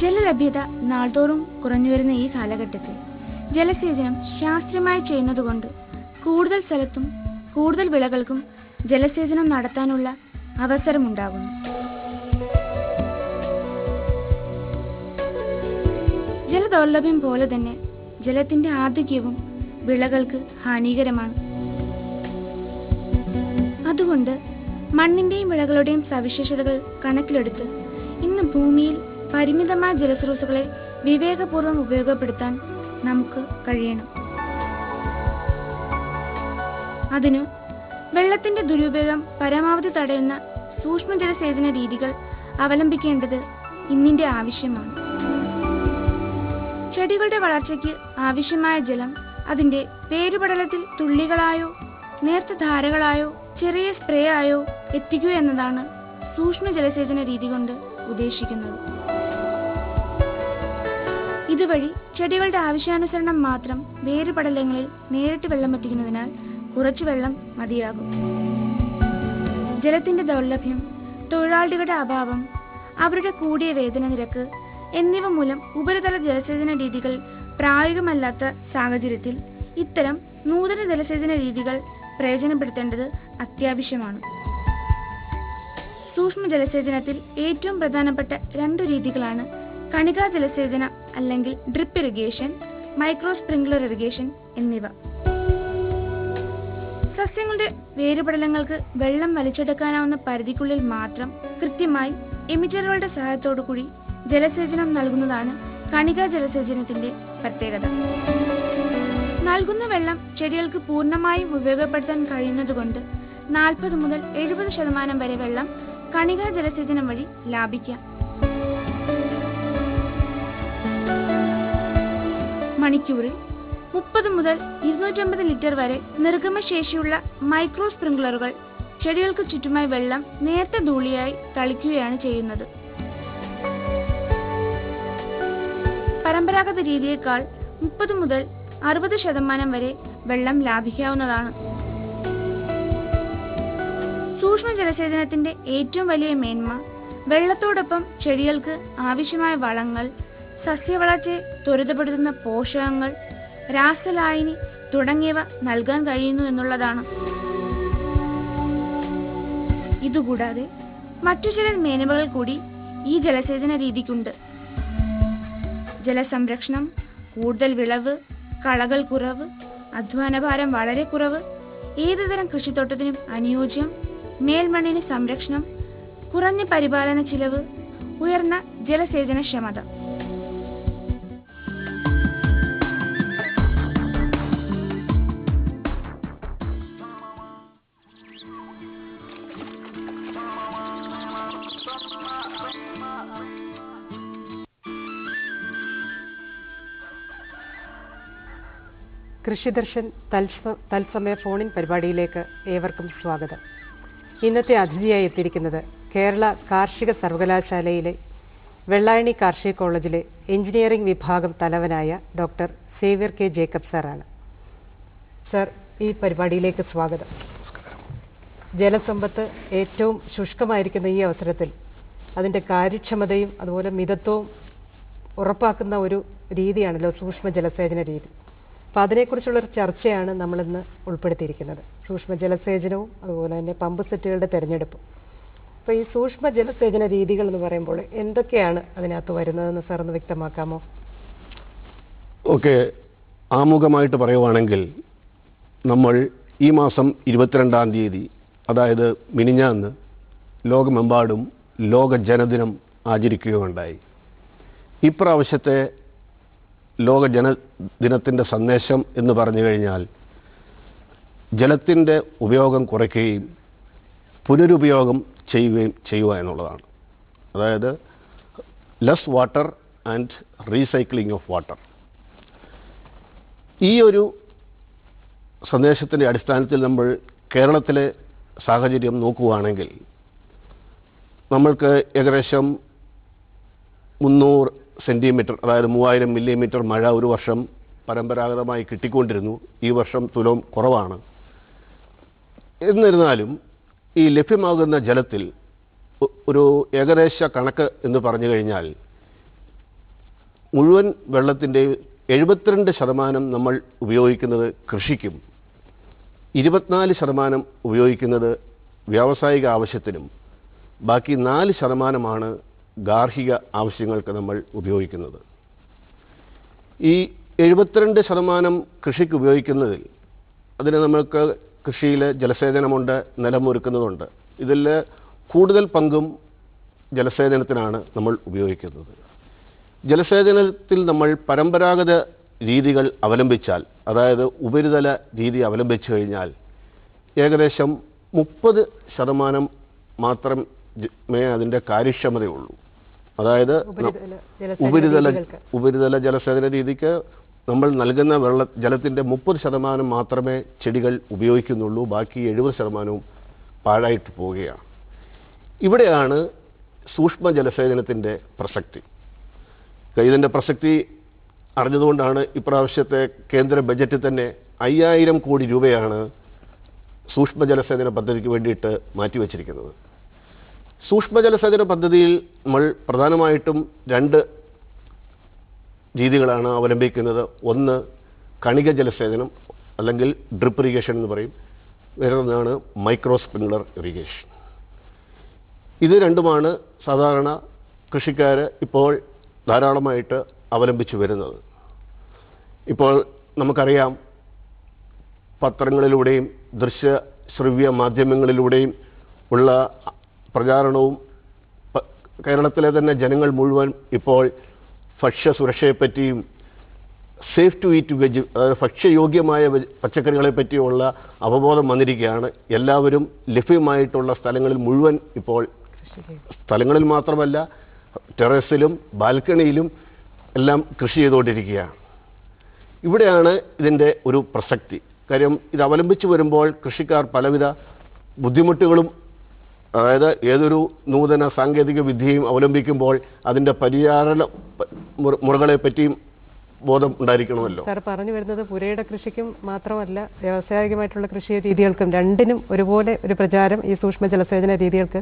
ജലലഭ്യത നാൾതോറും കുറഞ്ഞുവരുന്ന ഈ കാലഘട്ടത്തിൽ ജലസേചനം ശാസ്ത്രീയമായി ചെയ്യുന്നതുകൊണ്ട് കൂടുതൽ സ്ഥലത്തും കൂടുതൽ വിളകൾക്കും ജലസേചനം നടത്താനുള്ള അവസരമുണ്ടാകുന്നു. ജലദൗർലഭ്യം പോലെ തന്നെ ജലത്തിന്റെ ആധിക്യവും വിളകൾക്ക് ഹാനികരമാണ്. അതുകൊണ്ട് മണ്ണിന്റെയും വിളകളുടെയും സവിശേഷതകൾ കണക്കിലെടുത്ത് ഇന്ന് ഭൂമിയിൽ പരിമിതമായ ജലസ്രോതസ്സുകളെ വിവേകപൂർവ്വം ഉപയോഗപ്പെടുത്താൻ നമുക്ക് കഴിയണം. അതിനു വെള്ളത്തിന്റെ ദുരുപയോഗം പരമാവധി തടയുന്ന സൂക്ഷ്മജലസേചന രീതികൾ അവലംബിക്കേണ്ടത് ഇന്നിന്റെ ആവശ്യമാണ്. ചെടികളുടെ വളർച്ചയ്ക്ക് ആവശ്യമായ ജലം അതിന്റെ വേരുപടലത്തിൽ തുള്ളികളായോ നേർത്ത ധാരകളായോ ചെറിയ സ്പ്രേ ആയോ എത്തിക്കുക എന്നതാണ് സൂക്ഷ്മ ജലസേചന രീതി കൊണ്ട് ഉദ്ദേശിക്കുന്നത്. ഇതുവഴി ചെടികളുടെ ആവശ്യാനുസരണം മാത്രം വേരുപടലങ്ങളിൽ നേരിട്ട് വെള്ളം എത്തിക്കുന്നതിനാൽ കുറച്ചു വെള്ളം മതിയാകും. ജലത്തിന്റെ ദൗർലഭ്യം, തൊഴിലാളികളുടെ അഭാവം, അവരുടെ കൂടിയ വേതന നിരക്ക് എന്നിവ മൂലം ഉപരിതല ജലസേചന രീതികൾ പ്രായോഗികമല്ലാത്ത സാഹചര്യത്തിൽ ഇത്തരം നൂതന ജലസേചന രീതികൾ പ്രയോജനപ്പെടുത്തേണ്ടത് അത്യാവശ്യമാണ്. സൂക്ഷ്മ ജലസേചനത്തിൽ ഏറ്റവും പ്രധാനപ്പെട്ട 2 രീതികളാണ് കണികാ ജലസേചനം അല്ലെങ്കിൽ drip irrigation, micro sprinkler irrigation എന്നിവ. സസ്യങ്ങളുടെ വേരുപടലങ്ങൾക്ക് വെള്ളം വലിച്ചെടുക്കാനാവുന്ന പരിധിക്കുള്ളിൽ മാത്രം കൃത്യമായി എമിറ്ററുകളുടെ സഹായത്തോടുകൂടി ജലസേചനം നൽകുന്നതാണ് കണികാ ജലസേചനത്തിന്റെ പ്രത്യേകത. നൽകുന്ന വെള്ളം ചെടികൾക്ക് പൂർണ്ണമായും ഉപയോഗപ്പെടുത്താൻ കഴിയുന്നതുകൊണ്ട് 40 മുതൽ 70% വരെ വെള്ളം കണികാ ജലസേചനം വഴി ലാഭിക്കാം. മണിക്കൂറിൽ 30 മുതൽ 250 ലിറ്റർ വരെ നിർഗമശേഷിയുള്ള മൈക്രോ സ്പ്രിംഗ്ലറുകൾ ചെടികൾക്ക് ചുറ്റുമായി വെള്ളം നേർത്ത ധൂളിയായി തളിക്കുകയാണ് ചെയ്യുന്നത്. പരമ്പരാഗത രീതിയേക്കാൾ 30 മുതൽ 60% വരെ വെള്ളം ലാഭിക്കാവുന്നതാണ്. സൂക്ഷ്മ ജലസേചനത്തിന്റെ ഏറ്റവും വലിയ മേന്മ വെള്ളത്തോടൊപ്പം ചെടികൾക്ക് ആവശ്യമായ വളങ്ങൾ, സസ്യവളർച്ചയെ ത്വരിതപ്പെടുത്തുന്ന പോഷകങ്ങൾ, രാസലായനി തുടങ്ങിയവ നൽകാൻ കഴിയുന്നു എന്നുള്ളതാണ്. ഇതുകൂടാതെ മറ്റു ചില മേന്മകൾ കൂടി ഈ ജലസേചന രീതിക്കുണ്ട്. ജലസംരക്ഷണം, കൂടുതൽ വിളവ്, കളകൾ കുറവ്, അധ്വാനഭാരം വളരെ കുറവ്, ഏതുതരം കൃഷിത്തോട്ടത്തിനും അനുയോജ്യം, മേൽമണ്ണിന് സംരക്ഷണം, കുറഞ്ഞ പരിപാലന ചിലവ്, ഉയർന്ന ജലസേചനക്ഷമത. കൃഷിദർശൻ തത്സമയ ഫോണിൻ പരിപാടിയിലേക്ക് ഏവർക്കും സ്വാഗതം. ഇന്നത്തെ അതിഥിയായി എത്തിയിരിക്കുന്നത് കേരള കാർഷിക സർവകലാശാലയിലെ വെള്ളായണി കാർഷിക കോളേജിലെ എഞ്ചിനീയറിംഗ് വിഭാഗം തലവനായ ഡോക്ടർ സേവ്യർ കെ ജേക്കബ് സാറാണ്. സർ, ഈ പരിപാടിയിലേക്ക് സ്വാഗതം. ജലസമ്പത്ത് ഏറ്റവും ശുഷ്കമായിരിക്കുന്ന ഈ അവസരത്തിൽ അതിൻ്റെ കാര്യക്ഷമതയും അതുപോലെ മിതത്വവും ഉറപ്പാക്കുന്ന ഒരു രീതിയാണല്ലോ സൂക്ഷ്മ ജലസേചന രീതി. അപ്പോൾ അതിനെക്കുറിച്ചുള്ളൊരു ചർച്ചയാണ് നമ്മളിന്ന് ഉൾപ്പെടുത്തിയിരിക്കുന്നത്. സൂക്ഷ്മ ജലസേചനവും അതുപോലെ തന്നെ പമ്പ് സെറ്റുകളുടെ തിരഞ്ഞെടുപ്പും. അപ്പോൾ ഈ സൂക്ഷ്മ ജലസേചന രീതികൾ എന്ന് പറയുമ്പോൾ എന്തൊക്കെയാണ് അതിനകത്ത് വരുന്നതെന്ന് സാർ ഒന്ന് വ്യക്തമാക്കാമോ? ഓക്കെ, ആമുഖമായിട്ട് പറയുവാണെങ്കിൽ നമ്മൾ ഈ മാസം 22-ാം തീയതി, അതായത് മിനിഞ്ഞാന്ന്, ലോകമെമ്പാടും ലോക ജനദിനം ആചരിക്കുകയുണ്ടായി. ഇപ്രാവശ്യത്തെ ലോക ജനദിനത്തിൻ്റെ സന്ദേശം എന്ന് പറഞ്ഞു കഴിഞ്ഞാൽ ജലത്തിൻ്റെ ഉപയോഗം കുറയ്ക്കുകയും പുനരുപയോഗം ചെയ്യുക എന്നുള്ളതാണ്. അതായത് less water and recycling of water. ഈ ഒരു സന്ദേശത്തിൻ്റെ അടിസ്ഥാനത്തിൽ നമ്മൾ കേരളത്തിലെ സാഹചര്യം നോക്കുകയാണെങ്കിൽ നമ്മൾക്ക് ഏകദേശം 300 സെൻറ്റിമീറ്റർ, അതായത് 3000 മില്ലിമീറ്റർ മഴ ഒരു വർഷം പരമ്പരാഗതമായി കിട്ടിക്കൊണ്ടിരുന്നു. ഈ വർഷം തുലവും കുറവാണ്. എന്നിരുന്നാലും ഈ ലഭ്യമാകുന്ന ജലത്തിൽ ഒരു ഏകദേശ കണക്ക് എന്ന് പറഞ്ഞു കഴിഞ്ഞാൽ മുഴുവൻ വെള്ളത്തിൻ്റെ 72% നമ്മൾ ഉപയോഗിക്കുന്നത് കൃഷിക്കും, 24% ഉപയോഗിക്കുന്നത് വ്യാവസായിക ആവശ്യത്തിനും, ബാക്കി 4% ഗാർഹിക ആവശ്യങ്ങൾക്ക് നമ്മൾ ഉപയോഗിക്കുന്നത്. ഈ 72% കൃഷിക്ക് ഉപയോഗിക്കുന്നതിൽ അതിന് നമുക്ക് കൃഷിയിൽ ജലസേചനമുണ്ട്, നിലമൊരുക്കുന്നതുണ്ട്. ഇതിൽ കൂടുതൽ പങ്കും ജലസേചനത്തിനാണ് നമ്മൾ ഉപയോഗിക്കുന്നത്. ജലസേചനത്തിൽ നമ്മൾ പരമ്പരാഗത രീതികൾ അവലംബിച്ചാൽ, അതായത് ഉപരിതല രീതി അവലംബിച്ചു കഴിഞ്ഞാൽ ഏകദേശം 30% മാത്രമേ അതിൻ്റെ കാര്യക്ഷമതയുള്ളൂ. അതായത് ഉപരിതല ജലസേചന രീതിക്ക് നമ്മൾ നൽകുന്ന ജലത്തിൻ്റെ 30% മാത്രമേ ചെടികൾ ഉപയോഗിക്കുന്നുള്ളൂ. ബാക്കി 70% പാഴായിട്ട് പോവുകയാണ്. ഇവിടെയാണ് സൂക്ഷ്മ ജലസേചനത്തിൻ്റെ പ്രസക്തി. ഇതിൻ്റെ പ്രസക്തി അറിഞ്ഞതുകൊണ്ടാണ് ഇപ്രാവശ്യത്തെ കേന്ദ്ര ബജറ്റിൽ തന്നെ 5000 കോടി രൂപയാണ് സൂക്ഷ്മ ജലസേചന പദ്ധതിക്ക് വേണ്ടിയിട്ട് മാറ്റിവെച്ചിരിക്കുന്നത്. സൂക്ഷ്മ ജലസേചന പദ്ധതിയിൽ നമ്മൾ പ്രധാനമായിട്ടും 2 രീതികളാണ് അവലംബിക്കുന്നത്. ഒന്ന് കണിക ജലസേചനം, അല്ലെങ്കിൽ ഡ്രിപ്പ് ഇറിഗേഷൻ എന്ന് പറയും. വേറൊന്നാണ് മൈക്രോ സ്പ്രിംഗ്ലർ ഇറിഗേഷൻ. ഇത് രണ്ടുമാണ് സാധാരണ കൃഷിക്കാർ ഇപ്പോൾ ധാരാളമായിട്ട് അവലംബിച്ചു വരുന്നത്. ഇപ്പോൾ നമുക്കറിയാം, പത്രങ്ങളിലൂടെയും ദൃശ്യ ശ്രവ്യ മാധ്യമങ്ങളിലൂടെയും ഉള്ള പ്രചാരണവും കേരളത്തിലെ തന്നെ ജനങ്ങൾ മുഴുവൻ ഇപ്പോൾ ഭക്ഷ്യസുരക്ഷയെപ്പറ്റിയും സേഫ് ടു ഈറ്റ് വെജ്, അതായത് ഭക്ഷ്യയോഗ്യമായ പച്ചക്കറികളെ പറ്റിയുള്ള അവബോധം വന്നിരിക്കുകയാണ്. എല്ലാവരും ലഭ്യമായിട്ടുള്ള സ്ഥലങ്ങളിൽ മുഴുവൻ ഇപ്പോൾ, സ്ഥലങ്ങളിൽ മാത്രമല്ല ടെറസിലും ബാൽക്കണിയിലും എല്ലാം കൃഷി ചെയ്തുകൊണ്ടിരിക്കുകയാണ്. ഇവിടെയാണ് ഇതിൻ്റെ ഒരു പ്രസക്തി. കാര്യം ഇത് അവലംബിച്ചു വരുമ്പോൾ കൃഷിക്കാർ പലവിധ ബുദ്ധിമുട്ടുകളും, അതായത് ഏതൊരു നൂതന സാങ്കേതിക വിദ്യയും അവലംബിക്കുമ്പോൾ അതിൻ്റെ പരിചാരണ മുറകളെ പറ്റിയും ബോധം ഉണ്ടായിരിക്കണമല്ലോ. സാർ പറഞ്ഞു വരുന്നത് പുരയിട കൃഷിക്കും മാത്രമല്ല വ്യാവസായികമായിട്ടുള്ള കൃഷി രീതികൾക്കും രണ്ടിനും ഒരുപോലെ ഒരു പ്രചാരം ഈ സൂക്ഷ്മ ജലസേചന രീതികൾക്ക്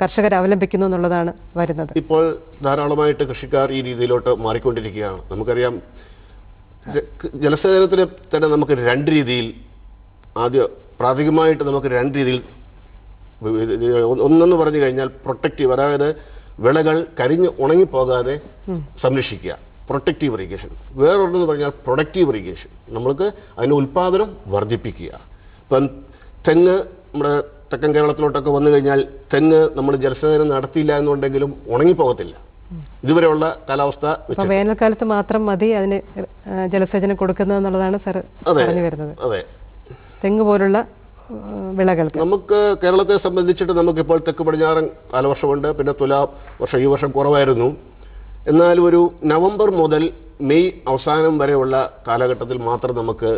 കർഷകർ അവലംബിക്കുന്നു എന്നുള്ളതാണ് വരുന്നത്. ഇപ്പോൾ ധാരാളമായിട്ട് കൃഷിക്കാർ ഈ രീതിയിലോട്ട് മാറിക്കൊണ്ടിരിക്കുകയാണ്. നമുക്കറിയാം, ജലസേചനത്തിൽ തന്നെ നമുക്ക് 2 രീതിയിൽ, പ്രാഥമികമായിട്ട് നമുക്ക് 2 രീതിയിൽ, ഒന്നെന്ന് പറഞ്ഞു കഴിഞ്ഞാൽ പ്രൊട്ടക്റ്റീവ്, അതായത് വിളകൾ കരിഞ്ഞ് ഉണങ്ങിപ്പോകാതെ സംരക്ഷിക്കുക, പ്രൊട്ടക്റ്റീവ് ഇറിഗേഷൻ. വേറൊരെന്ന് പറഞ്ഞാൽ പ്രൊഡക്റ്റീവ് ഇറിഗേഷൻ, നമ്മൾക്ക് അതിൻ്റെ ഉൽപ്പാദനം വർദ്ധിപ്പിക്കുക. ഇപ്പം തെങ്ങ് നമ്മുടെ തെക്കൻ കേരളത്തിലോട്ടൊക്കെ വന്നു കഴിഞ്ഞാൽ തെങ്ങ് നമ്മൾ ജലസേചനം നടത്തിയില്ല എന്നുണ്ടെങ്കിലും ഉണങ്ങിപ്പോകത്തില്ല. ഇതുവരെയുള്ള കാലാവസ്ഥ വേനൽക്കാലത്ത് മാത്രം മതി അതിന് ജലസേചനം കൊടുക്കുന്നത് എന്നുള്ളതാണ് സാർ പറഞ്ഞു വരുന്നത്. അതെ, തെങ്ങ് പോലുള്ള വിളകൾക്ക് നമുക്ക് കേരളത്തെ സംബന്ധിച്ചിട്ട് നമുക്കിപ്പോൾ തെക്ക് പടിഞ്ഞാറൻ കാലവർഷമുണ്ട്, പിന്നെ തുലാവർഷം ഈ വർഷം കുറവായിരുന്നു. എന്നാൽ ഒരു നവംബർ മുതൽ മെയ് അവസാനം വരെയുള്ള കാലഘട്ടത്തിൽ മാത്രം നമുക്ക്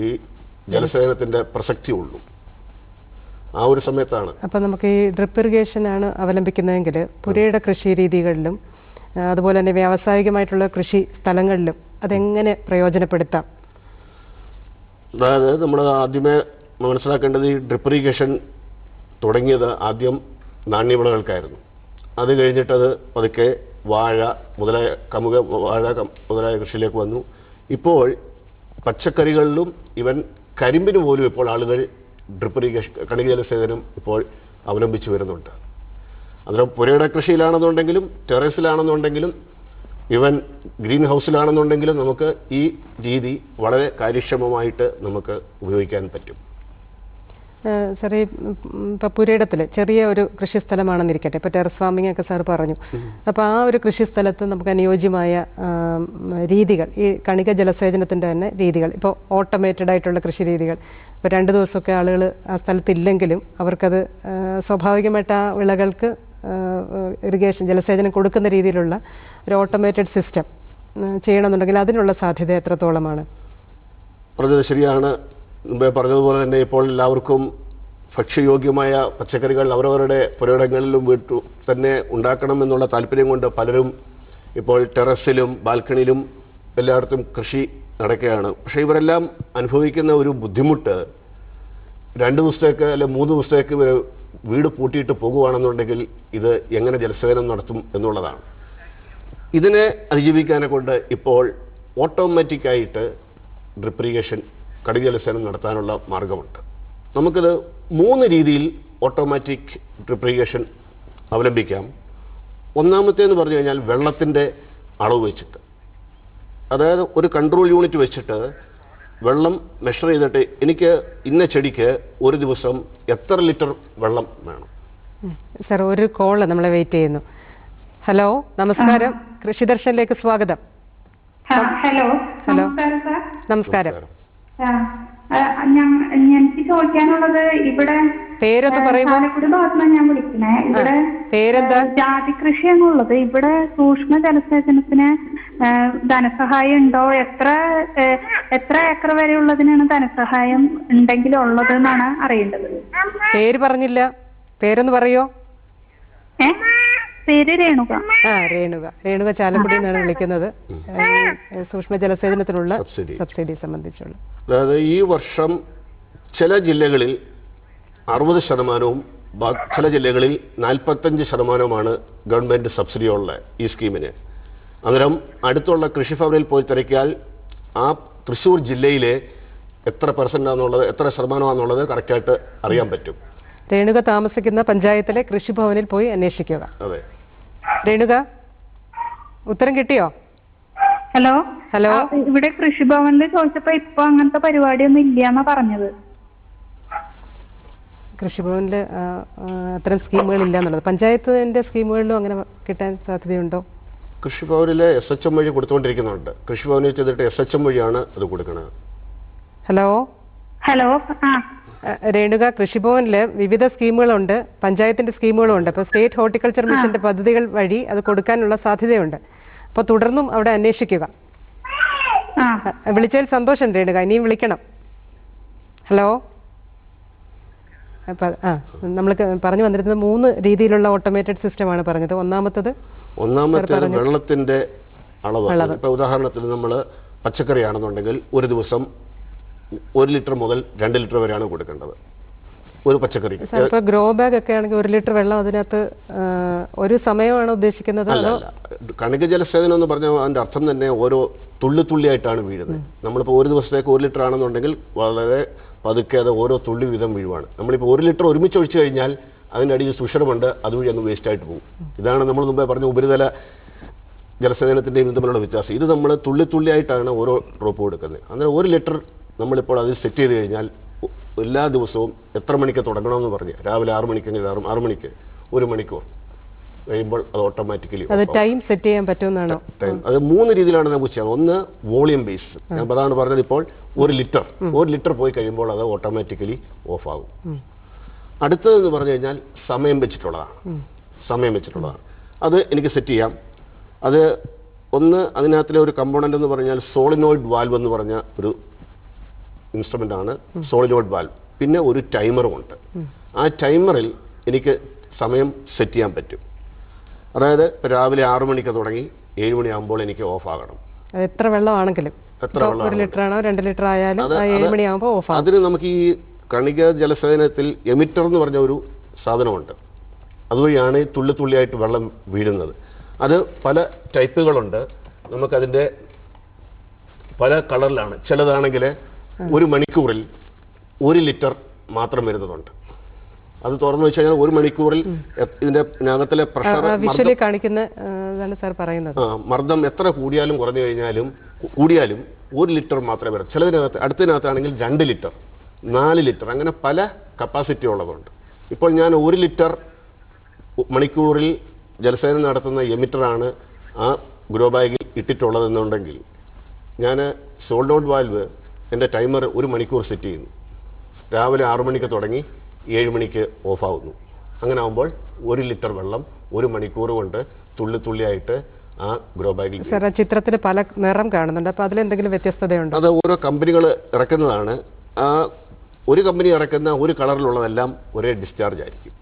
ഈ ജലസേചനത്തിൻ്റെ പ്രസക്തി ഉള്ളൂ. ആ ഒരു സമയത്താണ്. അപ്പം നമുക്ക് ഈ ഡ്രിപ്പ് ഇറിഗേഷൻ ആണ് അവലംബിക്കുന്നതെങ്കിൽ പുരയിട കൃഷി രീതികളിലും അതുപോലെ തന്നെ വ്യാവസായികമായിട്ടുള്ള കൃഷി സ്ഥലങ്ങളിലും അതെങ്ങനെ പ്രയോജനപ്പെടുത്താം? അതായത് നമ്മൾ ആദ്യമേ മനസ്സിലാക്കേണ്ടത്, ഈ ഡ്രിപ്പ് ഇറിഗേഷൻ തുടങ്ങിയത് ആദ്യം നാണ്യവിളകൾക്കായിരുന്നു. അത് കഴിഞ്ഞിട്ടത് പതുക്കെ വാഴ മുതലായ മുതലായ കൃഷിയിലേക്ക് വന്നു. ഇപ്പോൾ പച്ചക്കറികളിലും ഇവൻ കരിമ്പിന് പോലും ഇപ്പോൾ ആളുകൾ ഡ്രിപ്പ് ഇറിഗേഷൻ, കണിക ജലസേചനം ഇപ്പോൾ അവലംബിച്ചു വരുന്നുണ്ട്. അന്നേരം പുരയിട കൃഷിയിലാണെന്നുണ്ടെങ്കിലും ടെറസിലാണെന്നുണ്ടെങ്കിലും ഇവൻ ഗ്രീൻ ഹൗസിലാണെന്നുണ്ടെങ്കിലും നമുക്ക് ഈ രീതി വളരെ കാര്യക്ഷമമായിട്ട് നമുക്ക് ഉപയോഗിക്കാൻ പറ്റും. സാർ, ഈ ഇപ്പോൾ പുരയിടത്തിൽ ചെറിയ ഒരു കൃഷിസ്ഥലമാണെന്നിരിക്കട്ടെ, ഇപ്പോൾ ടെറസ് ഫാമിംഗ് ഒക്കെ സാർ പറഞ്ഞു. അപ്പോൾ ആ ഒരു കൃഷിസ്ഥലത്ത് നമുക്ക് അനുയോജ്യമായ രീതികൾ, ഈ കണിക ജലസേചനത്തിൻ്റെ തന്നെ രീതികൾ, ഇപ്പോൾ ഓട്ടോമേറ്റഡ് ആയിട്ടുള്ള കൃഷി രീതികൾ, ഇപ്പോൾ 2 ദിവസമൊക്കെ ആളുകൾ ആ സ്ഥലത്തില്ലെങ്കിലും അവർക്കത് സ്വാഭാവികമായിട്ട് ആ വിളകൾക്ക് ഇറിഗേഷൻ ജലസേചനം കൊടുക്കുന്ന രീതിയിലുള്ള ഒരു ഓട്ടോമേറ്റഡ് സിസ്റ്റം ചെയ്യണമെന്നുണ്ടെങ്കിൽ അതിനുള്ള സാധ്യത എത്രത്തോളമാണ്? പറഞ്ഞത് ശരിയാണ്. മുമ്പേ പറഞ്ഞതുപോലെ തന്നെ ഇപ്പോൾ എല്ലാവർക്കും ഭക്ഷ്യയോഗ്യമായ പച്ചക്കറികൾ അവരവരുടെ പുരയിടങ്ങളിലും വീട്ടിൽ തന്നെ ഉണ്ടാക്കണം എന്നുള്ള താല്പര്യം കൊണ്ട് പലരും ഇപ്പോൾ ടെറസിലും ബാൽക്കണിയിലും എല്ലായിടത്തും കൃഷി നടക്കുകയാണ്. പക്ഷേ ഇവരെല്ലാം അനുഭവിക്കുന്ന ഒരു ബുദ്ധിമുട്ട്, 2 ദിവസത്തേക്ക് അല്ലെ 3 ദിവസത്തേക്ക് വീട് പൂട്ടിയിട്ട് പോകുകയാണെന്നുണ്ടെങ്കിൽ ഇത് എങ്ങനെ ജലസേചനം നടത്തും എന്നുള്ളതാണ്. ഇതിനെ അതിജീവിക്കാനെ കൊണ്ട് ഇപ്പോൾ ഓട്ടോമാറ്റിക്കായിട്ട് ഡ്രിപ്പ് ഇറിഗേഷൻ കടുക് ജലസേചനം നടത്താനുള്ള മാർഗമുണ്ട്. നമുക്കിത് 3 രീതിയിൽ ഓട്ടോമാറ്റിക് ഡ്രിപ്പ് ഇറിഗേഷൻ അവലംബിക്കാം. ഒന്നാമത്തേന്ന് പറഞ്ഞു കഴിഞ്ഞാൽ വെള്ളത്തിൻ്റെ അളവ് വെച്ചിട്ട്, അതായത് ഒരു കൺട്രോൾ യൂണിറ്റ് വെച്ചിട്ട് വെള്ളം മെഷർ ചെയ്തിട്ട് എനിക്ക് ഇന്ന ചെടിക്ക് ഒരു ദിവസം എത്ര ലിറ്റർ വെള്ളം വേണം. സർ, ഒരു കോള് നമ്മളെ വെയിറ്റ് ചെയ്യുന്നു. ഹലോ, നമസ്കാരം. കൃഷിദർശനിലേക്ക് സ്വാഗതം. ഹലോ. ഹലോ, നമസ്കാരം. നമസ്കാരം. എനിക്ക് ചോദിക്കാനുള്ളത്, ഇവിടെ പേരൊന്ന് പറയുമോ? ചാലക്കുടി ഭാഗത്തുനിന്ന് ഞാൻ വിളിക്കണേ. ഇവിടെ പേരെന്താ? ജാതി കൃഷി എന്നുള്ളത് ഇവിടെ സൂക്ഷ്മ ജലസേചനത്തിന് ധനസഹായം ഉണ്ടോ? എത്ര ഏക്കർ വരെ ഉള്ളതിനാണ് ധനസഹായം ഉണ്ടെങ്കിൽ ഉള്ളത് എന്നാണ് അറിയേണ്ടത്. പേര് പറഞ്ഞില്ല, പേരൊന്ന് പറയോ? പേര് രേണുക. രേണുക ചാലക്കുടിയിൽ നിന്നാണ് വിളിക്കുന്നത്. സൂക്ഷ്മ ജലസേചനത്തിനുള്ള സബ്സിഡി സംബന്ധിച്ചുള്ള. അതായത് ഈ വർഷം ചില ജില്ലകളിൽ 60%, ചില ജില്ലകളിൽ 45% ഗവൺമെന്റ് സബ്സിഡി ഉള്ള ഈ സ്കീമിന്. അന്നേരം അടുത്തുള്ള കൃഷിഭവനിൽ പോയി തിരക്കിയാൽ ആ തൃശ്ശൂർ ജില്ലയിലെ എത്ര പെർസെന്റാന്നുള്ളത്, എത്ര ശതമാനമാണെന്നുള്ളത് കറക്റ്റായിട്ട് അറിയാൻ പറ്റും. രേണുക താമസിക്കുന്ന പഞ്ചായത്തിലെ കൃഷിഭവനിൽ പോയി അന്വേഷിക്കുക. അതെ. രേണുക, ഉത്തരം കിട്ടിയോ? ഹലോ. ഇവിടെ കൃഷിഭവനിൽ ചോദിച്ചപ്പോ ഇപ്പൊ അങ്ങനത്തെ പരിപാടിയൊന്നും ഇല്ലാന്നാ പറഞ്ഞത്. കൃഷിഭവനിൽ അത്തരം സ്കീമുകൾ ഇല്ലാന്നുള്ളത്. പഞ്ചായത്തിന്റെ സ്കീമുകളിലും അങ്ങനെ കിട്ടാൻ സാധ്യതയുണ്ടോ? കൃഷിഭവനിലെ SHM വഴി കൊടുത്തുകൊണ്ടിരിക്കുന്നുണ്ട്. കൃഷിഭവനിൽ ചെയ്തിട്ട് SHM വഴിയാണ് അത് കൊടുക്കുന്നത്. ഹലോ. ആ രേണുക, കൃഷിഭവനില് വിവിധ സ്കീമുകളുണ്ട്, പഞ്ചായത്തിന്റെ സ്കീമുകളുണ്ട്. അപ്പോൾ സ്റ്റേറ്റ് ഹോർട്ടിക്കൾച്ചർ മിഷന്റെ പദ്ധതികൾ വഴി അത് കൊടുക്കാനുള്ള സാധ്യതയുണ്ട്. അപ്പോൾ തുടർന്നും അവിടെ അന്വേഷിക്കുക. വിളിച്ചതിൽ സന്തോഷം രേണുക, ഇനിയും വിളിക്കണം. ഹലോ. നമ്മൾ പറഞ്ഞു വന്നിരുന്നത് 3 രീതിയിലുള്ള ഓട്ടോമേറ്റഡ് സിസ്റ്റമാണ് പറഞ്ഞത്. ഒന്നാമത്തേത് വെള്ളത്തിന്റെ അളവ്. ഇപ്പൊ ഉദാഹരണത്തിന് നമ്മൾ പച്ചക്കറി ആണെന്നുണ്ടെങ്കിൽ ഒരു ദിവസം 1 ലിറ്റർ മുതൽ 2 ലിറ്റർ വരെയാണ് കൊടുക്കേണ്ടത് ഒരു പച്ചക്കറി. ഇപ്പൊ ഗ്രോ ബാഗ് ഒക്കെ ആണെങ്കിൽ 1 ലിറ്റർ വെള്ളം അതിനകത്ത് ഒരു സമയമാണ് ഉദ്ദേശിക്കുന്നത്? കണിക ജലസേചനം എന്ന് പറഞ്ഞാൽ അതിന്റെ അർത്ഥം തന്നെ ഓരോ തുള്ളിയായിട്ടാണ് വീഴുന്നത്. നമ്മളിപ്പോൾ ഒരു ദിവസത്തേക്ക് 1 ലിറ്റർ ആണെന്നുണ്ടെങ്കിൽ വളരെ പതുക്കെ അത് ഓരോ തുള്ളി വീതം വീഴുവാണ്. നമ്മളിപ്പോൾ 1 ലിറ്റർ ഒരുമിച്ച് ഒഴിച്ചു കഴിഞ്ഞാൽ അതിൻ്റെ അടിയിൽ സുഷിരമുണ്ട്, അതുവഴി അങ്ങ് വേസ്റ്റ് ആയിട്ട് പോകും. ഇതാണ് നമ്മൾ മുമ്പേ പറഞ്ഞ ഉപരിതല ജലസേചനത്തിൻ്റെയും തമ്മിലുള്ള വ്യത്യാസം. ഇത് നമ്മൾ തുള്ളിയായിട്ടാണ് ഓരോ ഡ്രോപ്പ് കൊടുക്കുന്നത്. അങ്ങനെ 1 ലിറ്റർ നമ്മളിപ്പോൾ അതിൽ സെറ്റ് ചെയ്ത് കഴിഞ്ഞാൽ എല്ലാ ദിവസവും എത്ര മണിക്ക് തുടങ്ങണമെന്ന് പറഞ്ഞ് രാവിലെ 6 മണിക്കെങ്കിൽ 6 മണിക്ക് 1 മണിക്കൂർ കഴിയുമ്പോൾ അത് ഓട്ടോമാറ്റിക്കലി ടൈം സെറ്റ് ചെയ്യാൻ പറ്റുമെന്നാണോ? അത് 3 രീതിയിലാണ് നമുക്ക് ചെയ്യാം. ഒന്ന് വോളിയം ബേസ്, ഞാൻ അതാണ് പറഞ്ഞത്. ഇപ്പോൾ 1 ലിറ്റർ പോയി കഴിയുമ്പോൾ അത് ഓട്ടോമാറ്റിക്കലി ഓഫ് ആകും. അടുത്തതെന്ന് പറഞ്ഞു കഴിഞ്ഞാൽ സമയം വെച്ചിട്ടുള്ളതാണ്. അത് എനിക്ക് സെറ്റ് ചെയ്യാം. അത് ഒന്ന് അതിനകത്തിലെ ഒരു കമ്പോണന്റ് എന്ന് പറഞ്ഞാൽ സോളിനോയിഡ് വാൽവ് എന്ന് പറഞ്ഞ ഒരു ഇൻസ്ട്രുമെന്റ് ആണ് സോളിനോയിഡ് വാൽവ്. പിന്നെ ഒരു ടൈമറും ഉണ്ട്. ആ ടൈമറിൽ എനിക്ക് സമയം സെറ്റ് ചെയ്യാൻ പറ്റും. അതായത് രാവിലെ 6 മണിക്ക് തുടങ്ങി 7 മണിയാകുമ്പോൾ എനിക്ക് ഓഫ് ആകണം. എത്ര വെള്ളമാണെങ്കിലും, 1 ലിറ്റർ ആണോ 2 ലിറ്റർ ആയാലും 7 മണിയാകുമ്പോൾ ഓഫ് ആകും. അതിന് നമുക്ക് ഈ കണിക ജലസേചനത്തിൽ എമിറ്റർ എന്ന് പറഞ്ഞ ഒരു സാധനമുണ്ട്. അതുവഴിയാണ് ഈ തുള്ളിയായിട്ട് വെള്ളം വീഴുന്നത്. അത് പല ടൈപ്പുകളുണ്ട്. നമുക്കതിൻ്റെ പല കളറിലാണ്. ചിലതാണെങ്കിൽ 1 മണിക്കൂറിൽ 1 ലിറ്റർ മാത്രം വരുന്നതുണ്ട്. അത് തുറന്നു വെച്ച് കഴിഞ്ഞാൽ 1 മണിക്കൂറിൽ ഇതിന്റെ അകത്തിലെ പ്രഷർ മർദ്ദം എത്ര കൂടിയാലും കുറഞ്ഞു കഴിഞ്ഞാലും 1 ലിറ്റർ മാത്രമേ വരൂ. ചിലതിനകത്ത് അടുത്തതിനകത്താണെങ്കിൽ 2 ലിറ്റർ 4 ലിറ്റർ അങ്ങനെ പല കപ്പാസിറ്റി ഉള്ളതുണ്ട്. ഇപ്പോൾ ഞാൻ 1 ലിറ്റർ മണിക്കൂറിൽ ജലസേചനം നടത്തുന്ന എമിറ്ററാണ് ആ ഗ്രോ ബാഗിൽ ഇട്ടിട്ടുള്ളതെന്നുണ്ടെങ്കിൽ ഞാൻ സോളിനോയിഡ് വാൽവ് എൻ്റെ ടൈമർ 1 മണിക്കൂർ സെറ്റ് ചെയ്യുന്നു. രാവിലെ 6 മണിക്ക് തുടങ്ങി 7 മണിക്ക് ഓഫ് ആവുന്നു. അങ്ങനെ ആകുമ്പോൾ 1 ലിറ്റർ വെള്ളം 1 മണിക്കൂർ കൊണ്ട് തുള്ളിയായിട്ട് ആ ഗ്രോ ബാഗിൽ. ചിത്രത്തിൽ പല നിറം കാണുന്നുണ്ട്. അപ്പോൾ അതിലെന്തെങ്കിലും വ്യത്യസ്തതയുണ്ട്? അത് ഓരോ കമ്പനികൾ ഇറക്കുന്നതാണ്. ആ ഒരു കമ്പനി ഇറക്കുന്ന ഒരു കളറിലുള്ളതെല്ലാം ഒരേ ഡിസ്ചാർജ് ആയിരിക്കും.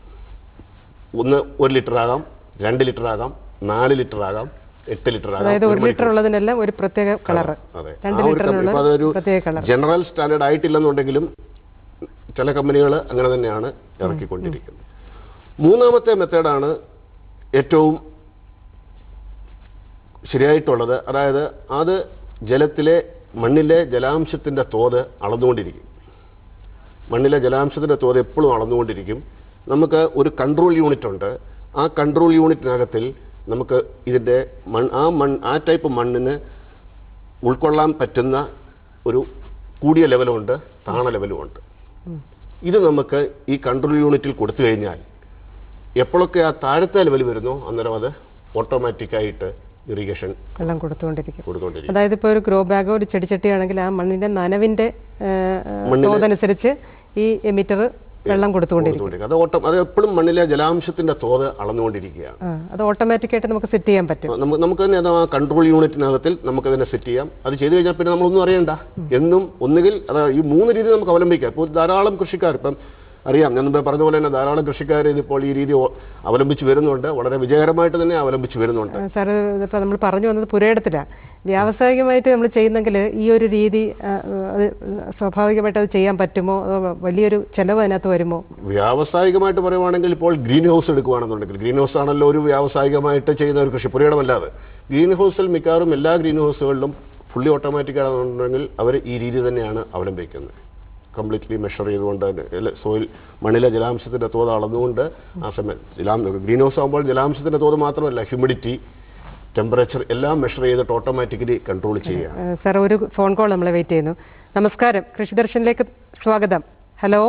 ഒന്ന് 1 ലിറ്റർ ആകാം, 2 ലിറ്റർ ആകാം, 4 ലിറ്റർ ആകാം, 8 ലിറ്റർ ആകാം. അതായത് 1 ലിറ്റർ ഉള്ളതിനെല്ലാം ഒരു പ്രത്യേക കളർ, 2 ലിറ്ററിനുള്ള പ്രത്യേക കളർ. ജനറൽ സ്റ്റാൻഡേർഡ് ആയിട്ടില്ലെന്നുണ്ടെങ്കിലും ചില കമ്പനികൾ അങ്ങനെ തന്നെയാണ് ഇറക്കിക്കൊണ്ടിരിക്കുന്നത്. മൂന്നാമത്തെ മെത്തേഡാണ് ഏറ്റവും ശരിയായിട്ടുള്ളത്, അതായത് അത് ജലത്തിലെ മണ്ണിലെ ജലാംശത്തിൻ്റെ തോത് അളന്നുകൊണ്ടിരിക്കും. മണ്ണിലെ ജലാംശത്തിൻ്റെ തോത് എപ്പോഴും അളന്നുകൊണ്ടിരിക്കും. നമുക്ക് ഒരു കൺട്രോൾ യൂണിറ്റ് ഉണ്ട്. ആ കൺട്രോൾ യൂണിറ്റിനകത്തിൽ നമുക്ക് ഇതിൻ്റെ ആ ടൈപ്പ് മണ്ണിന് ഉൾക്കൊള്ളാൻ പറ്റുന്ന ഒരു കൂടിയ ലെവലുമുണ്ട്, താണ ലെവലുമുണ്ട്. ഇത് നമുക്ക് ഈ കൺട്രോൾ യൂണിറ്റിൽ കൊടുത്തു കഴിഞ്ഞാൽ എപ്പോഴൊക്കെ ആ താഴത്തെ ലെവൽ വരുന്നോ അന്നേരം അത് ഓട്ടോമാറ്റിക്കായിട്ട് ഇറിഗേഷൻ എല്ലാം കൊടുത്തുകൊണ്ടിരിക്കും. അതായത് ഇപ്പോൾ ഒരു ഗ്രോ ബാഗോ ഒരു ചെടിച്ചട്ടിയാണെങ്കിൽ ആ മണ്ണിന്റെ നനവിന്റെ തോതനുസരിച്ച് ഈ എമിറ്റർ വെള്ളം കൊടുത്തുകൊണ്ടിരിക്കും. അത് എപ്പോഴും മണ്ണിലെ ജലാംശത്തിന്റെ തോത് അളന്നുകൊണ്ടിരിക്കുകയാണ്. അത് ഓട്ടോമാറ്റിക്കായിട്ട് നമുക്ക് സെറ്റ് ചെയ്യാൻ പറ്റും. നമുക്ക് തന്നെ അത് ആ കൺട്രോൾ യൂണിറ്റിനകത്തിൽ നമുക്ക് തന്നെ സെറ്റ് ചെയ്യാം. അത് ചെയ്തു കഴിഞ്ഞാൽ പിന്നെ നമ്മളൊന്നും അറിയണ്ട. എന്നും ഒന്നുകിൽ അത് ഈ 3 രീതി നമുക്ക് അവലംബിക്കാം. ഇപ്പോൾ ധാരാളം കൃഷിക്കാർ ഇപ്പം അറിയാം, ഞാൻ മുമ്പേ പറഞ്ഞ പോലെ തന്നെ ധാരാളം കൃഷിക്കാർ ഇതിപ്പോൾ ഈ രീതി അവലംബിച്ച് വരുന്നുണ്ട്. വളരെ വിജയകരമായിട്ട് തന്നെ അവലംബിച്ച് വരുന്നുണ്ട്. സാർ ഇപ്പോൾ നമ്മൾ പറഞ്ഞു വന്നത് പുരയിടത്തിലാണ്. വ്യാവസായികമായിട്ട് നമ്മൾ ചെയ്യുന്നെങ്കിൽ ഈ ഒരു രീതി സ്വാഭാവികമായിട്ട് അത് ചെയ്യാൻ പറ്റുമോ? വലിയൊരു ചെലവ് അതിനകത്ത് വരുമോ? വ്യാവസായികമായിട്ട് പറയുവാണെങ്കിൽ ഇപ്പോൾ ഗ്രീൻ ഹൗസ് എടുക്കുകയാണെന്നുണ്ടെങ്കിൽ, ഗ്രീൻ ഹൗസ് ആണല്ലോ ഒരു വ്യാവസായികമായിട്ട് ചെയ്യുന്ന ഒരു കൃഷി, പുരയിടമല്ലാതെ. ഗ്രീൻ ഹൗസിൽ മിക്കവാറും എല്ലാ ഗ്രീൻ ഹൗസുകളിലും ഫുള്ളി ഓട്ടോമാറ്റിക് ആണെന്നുണ്ടെങ്കിൽ അവർ ഈ രീതി തന്നെയാണ് അവലംബിക്കുന്നത്. കംപ്ലീറ്റ്ലി മെഷർ ചെയ്തുകൊണ്ട് സോയിൽ മണ്ണിലെ ജലാംശത്തിൻ്റെ തോത് അളന്നുകൊണ്ട് ആ സമയം ഗ്രീൻ ഹൗസ് ആകുമ്പോൾ ജലാംശത്തിൻ്റെ തോത് മാത്രമല്ല, ഹ്യൂമിഡിറ്റി, ടെമ്പറേച്ചർ എല്ലാം മെഷർ ചെയ്തിട്ട് ഓട്ടോമാറ്റിക്കലി കൺട്രോൾ ചെയ്യുക. സാർ ഒരു ഫോൺ കോൾ നമ്മളെ വെയിറ്റ് ചെയ്യുന്നു. നമസ്കാരം, കൃഷി ദർശനിലേക്ക് സ്വാഗതം. ഹലോ.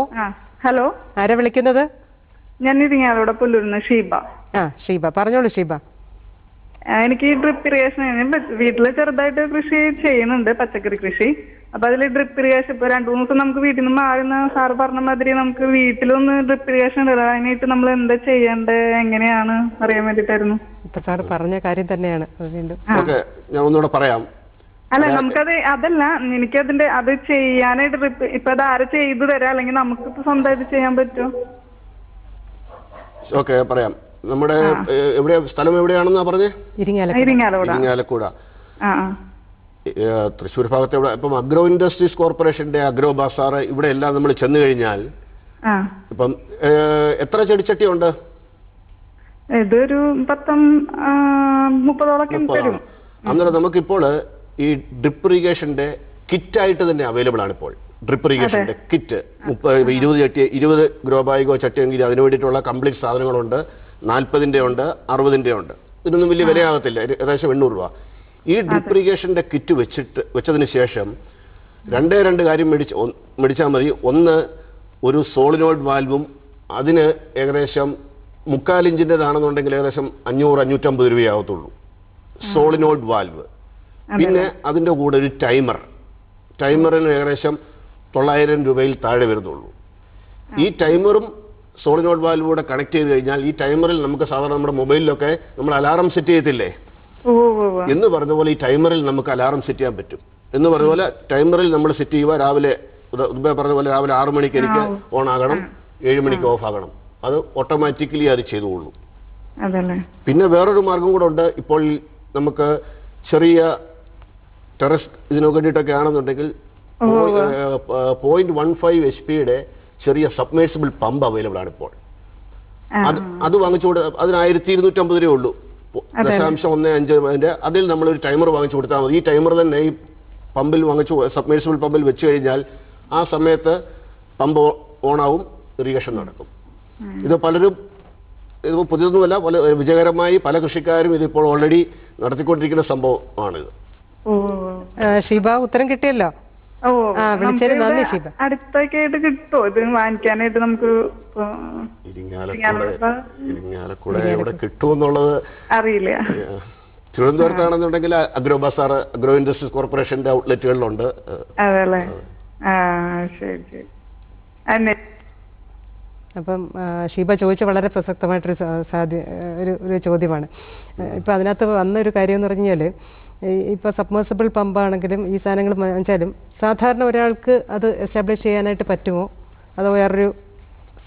ഹലോ, ആരാ വിളിക്കുന്നത്? ഞാൻ ഇരിങ്ങാലോടെ പുല്ലൂരിന്ന് ഷീബ. ഷീബ, പറഞ്ഞോളൂ ഷീബ. എനിക്ക് ഡ്രിപ്പ് ഇറിഗേഷൻ വീട്ടിൽ ചെറുതായിട്ട് കൃഷി ചെയ്യുന്നുണ്ട്, പച്ചക്കറി കൃഷി. അപ്പൊ അതിൽ ഡ്രിപ്പ് ഇറിഗേഷൻ ഇപ്പൊ 2-3 ദിവസം നമുക്ക് വീട്ടിൽ നിന്ന് മാറുന്ന സാറ് പറഞ്ഞ മാതിരി നമുക്ക് വീട്ടിലൊന്ന് ഡ്രിപ്പ് ഇറിഗേഷൻ ഇടാം. അതിനായിട്ട് നമ്മൾ എന്താ ചെയ്യേണ്ടത്, എങ്ങനെയാണ് അറിയാൻ വേണ്ടിട്ടായിരുന്നു. ഇപ്പൊ സാർ പറഞ്ഞ കാര്യം തന്നെയാണ്. ഞാൻ ഒന്നുകൂടെ പറയാം. അല്ല, നമുക്കത് അതല്ല, എനിക്കതിന്റെ അത് ചെയ്യാനായിട്ട് ഡ്രിപ്പ് ഇപ്പൊ അത് ആര് ചെയ്തു തരാം, അല്ലെങ്കിൽ നമുക്കിപ്പോ സ്വന്തമായിട്ട് ചെയ്യാൻ പറ്റുമോ? ഓക്കെ, പറയാം. നമ്മുടെ എവിടെ സ്ഥലം എവിടെയാണെന്നാ പറഞ്ഞേ? ഇരിങ്ങാലക്കുട. തൃശ്ശൂർ ഭാഗത്ത് എവിടെ? ഇപ്പം അഗ്രോ ഇൻഡസ്ട്രീസ് കോർപ്പറേഷന്റെ അഗ്രോ ബസാർ ഇവിടെ എല്ലാം നമ്മൾ ചെന്ന് കഴിഞ്ഞാൽ ഇപ്പം എത്ര ചെടിച്ചട്ടി ഉണ്ട്? ഇതൊരു 10-30 അന്നേരം നമുക്കിപ്പോൾ ഈ ഡ്രിപ്പ് ഇറിഗേഷന്റെ കിറ്റായിട്ട് തന്നെ അവൈലബിൾ ആണ് ഇപ്പോൾ. ഡ്രിപ്പ് ഇറിഗേഷന്റെ കിറ്റ് 20 ഗ്രോ ബാഗോ ചട്ടിയെങ്കിൽ അതിന് വേണ്ടിയിട്ടുള്ള കംപ്ലീറ്റ് സാധനങ്ങളുണ്ട്. 40-ന്റെ ഉണ്ട്, 60-ന്റെ ഉണ്ട്. ഇതിനൊന്നും വലിയ വിലയാകത്തില്ല, ഏകദേശം 800 രൂപ. ഈ ഡ്രിപ്പ് ഇറിഗേഷന്റെ കിറ്റ് വെച്ചതിന് ശേഷം 2 കാര്യം മേടിച്ചാൽ മതി. ഒന്ന്, ഒരു സോളിനോയിഡ് വാൽവും. അതിന് ഏകദേശം 3/4 ഇഞ്ചിൻ്റെതാണെന്നുണ്ടെങ്കിൽ ഏകദേശം 500-550 രൂപയാകത്തുള്ളൂ സോളിനോയിഡ് വാൽവ്. പിന്നെ അതിൻ്റെ കൂടെ ഒരു ടൈമറിന് ഏകദേശം 900 രൂപയിൽ താഴെ വരുന്നുള്ളൂ. ഈ ടൈമറും സോളിനോയിഡ് വാൽവൂടെ കണക്ട് ചെയ്ത് കഴിഞ്ഞാൽ ഈ ടൈമറിൽ നമുക്ക് സാധാരണ നമ്മുടെ മൊബൈലിലൊക്കെ നമ്മൾ അലാറം സെറ്റ് ചെയ്യത്തില്ലേ എന്ന് പറഞ്ഞ പോലെ ഈ ടൈമറിൽ നമുക്ക് അലാറം സെറ്റ് ചെയ്യാൻ പറ്റും. എന്ന് പറഞ്ഞ പോലെ ടൈമറിൽ നമ്മൾ സെറ്റ് ചെയ്യുക, രാവിലെ പറഞ്ഞ പോലെ രാവിലെ 6 മണിക്ക് എനിക്ക് ഓൺ ആകണം, 7 മണിക്ക് ഓഫ് ആകണം. അത് ഓട്ടോമാറ്റിക്കലി അത് ചെയ്തുകൊള്ളൂ. പിന്നെ വേറൊരു മാർഗം കൂടെ ഉണ്ട്. ഇപ്പോൾ നമുക്ക് ചെറിയ ടെറസ് ഇതിനു വേണ്ടിയിട്ടൊക്കെ ആണെന്നുണ്ടെങ്കിൽ 0.15 HP ചെറിയ സബ്മേഴ്സിബിൾ പമ്പ് അവൈലബിൾ ആണ് ഇപ്പോൾ. അത് വാങ്ങിച്ചുകൊണ്ട് അതിന് 1250 രൂപയേ ഉള്ളൂ. 0.15 അതിൽ നമ്മളൊരു ടൈമർ വാങ്ങിച്ചു കൊടുത്താൽ മതി. ഈ ടൈമർ തന്നെ ഈ പമ്പിൽ സബ്മേഴ്സിബിൾ പമ്പിൽ വെച്ച് കഴിഞ്ഞാൽ ആ സമയത്ത് പമ്പ് ഓണാവും, ഇറിഗേഷൻ നടക്കും. ഇത് പലരും ഇത് പുതിയതൊന്നുമല്ല, പല വിജയകരമായി പല കൃഷിക്കാരും ഇതിപ്പോൾ ഓൾറെഡി നടത്തിക്കൊണ്ടിരിക്കുന്ന സംഭവമാണിത്. ഷീബ, ഉത്തരം കിട്ടിയല്ലോ. അടുത്തൊക്കെയായിട്ട് കിട്ടുമോ ഇത് വാങ്ങിക്കാനായിട്ട്? നമുക്ക് ഇരിങ്ങാലക്കുട എവിടെ കിട്ടുമെന്നുള്ളത് അറിയില്ല. തിരുവനന്തപുരത്താണെന്നുണ്ടെങ്കിൽ അഗ്രോ ബസാർ, അഗ്രോ ഇൻഡസ്ട്രീസ് കോർപ്പറേഷന്റെ ഔട്ട്ലെറ്റുകളിലുണ്ട്. അതല്ലേ? ശരി ശരി. അപ്പം ഷീബ ചോദിച്ച വളരെ പ്രസക്തമായിട്ടൊരു ഒരു ചോദ്യമാണ്. ഇപ്പം അതിനകത്ത് വന്നൊരു കാര്യം എന്ന് പറഞ്ഞാൽ, ഇപ്പോൾ സബ്മേഴ്സിബിൾ പമ്പാണെങ്കിലും ഈ സാധനങ്ങൾ വാങ്ങിച്ചാലും സാധാരണ ഒരാൾക്ക് അത് എസ്റ്റാബ്ലിഷ് ചെയ്യാനായിട്ട് പറ്റുമോ, അതോ വേറൊരു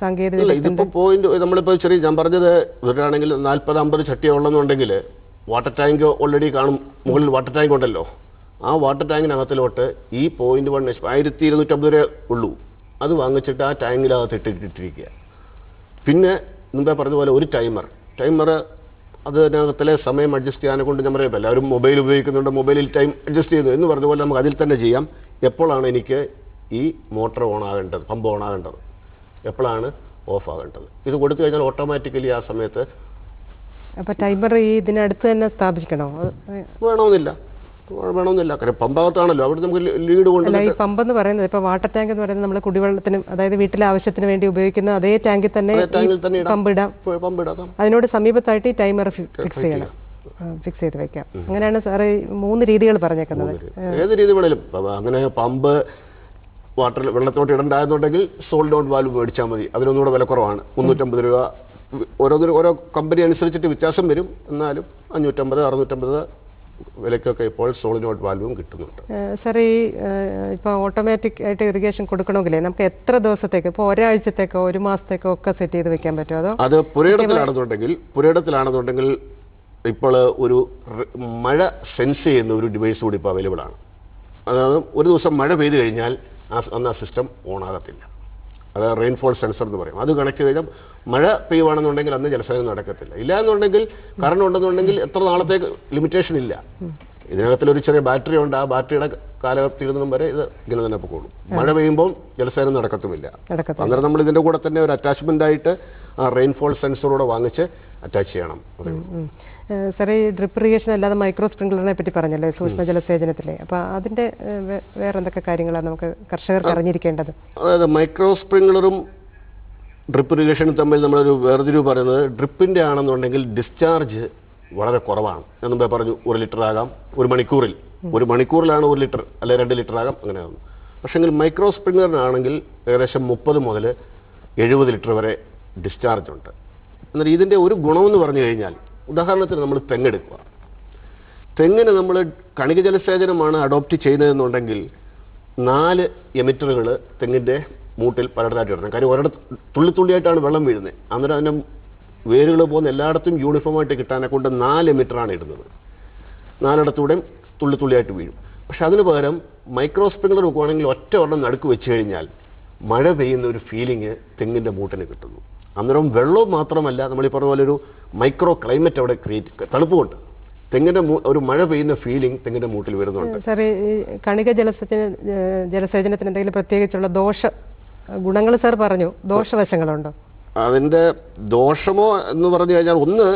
സാങ്കേതിക? ഇതിപ്പോൾ പോയിന്റ് നമ്മളിപ്പോൾ ചെറിയ ഞാൻ പറഞ്ഞത് ഇവരാണെങ്കിൽ 40-50 ചട്ടിയുള്ളെന്നുണ്ടെങ്കിൽ വാട്ടർ ടാങ്ക് ഓൾറെഡി കാണും. മുകളിൽ വാട്ടർ ടാങ്ക് ഉണ്ടല്ലോ, ആ വാട്ടർ ടാങ്കിനകത്തിലോട്ട് ഈ 0.1 1250 രൂപ ഉള്ളൂ. അത് വാങ്ങിച്ചിട്ട് ആ ടാങ്കിനകത്ത് ഇട്ടിട്ടിരിക്കുക. പിന്നെ മുമ്പേ പറഞ്ഞതുപോലെ ഒരു ടൈമർ അതിനകത്തിലെ സമയം അഡ്ജസ്റ്റ് ചെയ്യാനെ കൊണ്ട് ഞാൻ പറയാം, എല്ലാവരും മൊബൈൽ ഉപയോഗിക്കുന്നുണ്ട്, മൊബൈലിൽ ടൈം അഡ്ജസ്റ്റ് ചെയ്യുന്നു എന്ന് പറഞ്ഞ പോലെ നമുക്ക് അതിൽ തന്നെ ചെയ്യാം. എപ്പോഴാണ് എനിക്ക് ഈ മോട്ടോർ ഓൺ ആകേണ്ടത്, പമ്പ് ഓൺ ആകേണ്ടത്, എപ്പോഴാണ് ഓഫ് ആകേണ്ടത്, ഇത് കൊടുത്തു കഴിഞ്ഞാൽ ഓട്ടോമാറ്റിക്കലി ആ സമയത്ത്. അപ്പോൾ ടൈമർ ഈ ഇതിനടുത്ത് തന്നെ സ്ഥാപിക്കണോ? വേണമെന്നില്ല. കാര്യം പമ്പകത്താണല്ലോ, അവിടെ നമുക്ക് ലീഡ് കൊണ്ട്. ഈ പമ്പ് എന്ന് പറയുന്നത് ഇപ്പോൾ വാട്ടർ ടാങ്ക് എന്ന് പറയുന്നത് നമ്മൾ കുടിവെള്ളത്തിനും അതായത് വീട്ടിലെ ആവശ്യത്തിന് വേണ്ടി ഉപയോഗിക്കുന്ന അതേ ടാങ്കിൽ തന്നെ പമ്പ് ഇടാം. അതിനോട് സമീപത്തായിട്ട് ഈ ടൈമർ ഫിക്സ് ചെയ്യണം, ഫിക്സ് ചെയ്ത് വെക്കാം. അങ്ങനെയാണ് സാറ് 3 രീതികൾ പറഞ്ഞേക്കുന്നത്. ഏത് രീതി വേണേലും അങ്ങനെ പമ്പ് വാട്ടർ വെള്ളത്തോട്ട് ഇടണ്ടായെന്നുണ്ടെങ്കിൽ സോൾഡ് ഔട്ട് വാൽവ് മേടിച്ചാൽ മതി. അതിനൊന്നുകൂടെ വില കുറവാണ്, 350 രൂപ. ഓരോ കമ്പനി അനുസരിച്ചിട്ട് വ്യത്യാസം വരും, എന്നാലും 550, 650 വിലക്കൊക്കെ ഇപ്പോൾ സോളിഡ് ഔട്ട് വാൽവും കിട്ടുന്നുണ്ട്. സാർ ഈ ഇപ്പോൾ ഓട്ടോമാറ്റിക് ആയിട്ട് ഇറിഗേഷൻ കൊടുക്കണമെങ്കിലേ നമുക്ക് എത്ര ദിവസത്തേക്ക്, ഇപ്പോൾ ഒരാഴ്ചത്തേക്കോ 1 മാസത്തേക്കോ ഒക്കെ സെറ്റ് ചെയ്ത് വെക്കാൻ പറ്റുമോ? അതോ അത് പുരയിടത്തിലാണെന്നുണ്ടെങ്കിൽ ഇപ്പോൾ ഒരു മഴ സെൻസ് ചെയ്യുന്ന ഒരു ഡിവൈസ് കൂടി ഇപ്പോൾ അവൈലബിൾ ആണ്. അതായത് ഒരു ദിവസം മഴ പെയ്തു കഴിഞ്ഞാൽ അന്ന് ആ സിസ്റ്റം ഓൺ ആകത്തില്ല. അത് റെയിൻഫോൾ സെൻസർ എന്ന് പറയും. അത് കണക്ട് ചെയ്താൽ മഴ പെയ്യുവാണെന്നുണ്ടെങ്കിൽ അന്ന് ജലസേചനം നടക്കത്തില്ല. ഇല്ല എന്നുണ്ടെങ്കിൽ കറണ്ട് ഉണ്ടെന്നുണ്ടെങ്കിൽ എത്ര നാളത്തേക്ക് ലിമിറ്റേഷൻ ഇല്ല. ഇതിനകത്തൊരു ചെറിയ ബാറ്ററി ഉണ്ട്, ആ ബാറ്ററിയുടെ കാലഘട്ടം തീരുന്നതും വരെ ഇത് ഇങ്ങനെ തന്നെ പോകും. മഴ പെയ്യുമ്പോൾ ജലസേചനം നടക്കത്തുമില്ല. അന്നേരം നമ്മൾ ഇതിന്റെ കൂടെ തന്നെ ഒരു അറ്റാച്ച്മെന്റ് ആയിട്ട് ആ റെയിൻഫോൾ സെൻസറോടെ വാങ്ങിച്ച് അറ്റാച്ച് ചെയ്യണം. സാറേ ഈ ഡ്രിപ്പ് ഇറിഗേഷൻ അല്ലാതെ മൈക്രോ സ്പ്രിംഗ്ലറിനെ പറ്റി പറഞ്ഞല്ലേ സൂക്ഷ്മ ജലസേചനത്തിലെ, അപ്പോൾ അതിന്റെ വേറെ എന്തൊക്കെ കാര്യങ്ങളാണ് നമുക്ക് കർഷകർക്ക് അറിഞ്ഞിരിക്കേണ്ടത്? അതായത് മൈക്രോ സ്പ്രിംഗ്ലറും ഡ്രിപ്പ് ഇറിഗേഷനും തമ്മിൽ നമ്മളൊരു വേർതിരിവ് പറയുന്നത്, ഡ്രിപ്പിന്റെ ആണെന്നുണ്ടെങ്കിൽ ഡിസ്ചാർജ് വളരെ കുറവാണ്. ഞാൻ മുമ്പേ പറഞ്ഞു 1 ലിറ്റർ ആകാം ഒരു മണിക്കൂറിലാണ് 1 ലിറ്റർ അല്ലെ 2 ലിറ്റർ ആകാം, അങ്ങനെയാണ്. പക്ഷെങ്കിൽ മൈക്രോ സ്പ്രിംഗ്ലറിനാണെങ്കിൽ ഏകദേശം 30 മുതൽ 70 ലിറ്റർ വരെ ഡിസ്ചാർജ് ഉണ്ട്. എന്നാൽ ഇതിന്റെ ഒരു ഗുണമെന്ന് പറഞ്ഞു കഴിഞ്ഞാൽ, ഉദാഹരണത്തിന് നമ്മൾ തെങ്ങെടുക്കുക. തെങ്ങിന് നമ്മൾ കണിക ജലസേചനമാണ് അഡോപ്റ്റ് ചെയ്യുന്നതെന്നുണ്ടെങ്കിൽ 4 എമിറ്ററുകൾ തെങ്ങിന്റെ മൂട്ടിൽ പലയിടത്തായിട്ട് ഇടണം. കാര്യം ഒരിടത്ത് തുള്ളിത്തുള്ളിയായിട്ടാണ് വെള്ളം വീഴുന്നത്. അന്നേരം അതിൻ്റെ വേരുകൾ പോകുന്ന എല്ലായിടത്തും യൂണിഫോമായിട്ട് കിട്ടാനെ കൊണ്ട് 4 എമിറ്ററാണ് ഇടുന്നത്. 4 ഇടത്തൂടെയും തുള്ളിത്തുള്ളിയായിട്ട് വീഴും. പക്ഷെ അതിന് പകരം മൈക്രോ സ്പ്രിംഗ്ലർ വെക്കുകയാണെങ്കിൽ ഒറ്റ ഒരെണ്ണം നടുക്ക് വെച്ച് കഴിഞ്ഞാൽ മഴ പെയ്യുന്ന ഒരു ഫീലിംഗ് തെങ്ങിന്റെ മൂട്ടിന് കിട്ടുന്നു. അന്നേരം വെള്ളവും മാത്രമല്ല, നമ്മൾ ഈ പറഞ്ഞ പോലെ ഒരു മൈക്രോ ക്ലൈമറ്റ് അവിടെ ക്രിയേറ്റ്, തണുപ്പുകൊണ്ട് തെങ്ങിന്റെ ഒരു മഴ പെയ്യുന്ന ഫീലിംഗ് തെങ്ങിന്റെ മൂട്ടിൽ വരുന്നുണ്ട്. സാർ ഈ കണിക ജലസേചനത്തിന് എന്തെങ്കിലും പ്രത്യേകിച്ചുള്ള ഗുണങ്ങൾ സാർ പറഞ്ഞു, ദോഷവശങ്ങളുണ്ടോ? അതിന്റെ ദോഷമോ എന്ന് പറഞ്ഞു കഴിഞ്ഞാൽ, ഒന്ന്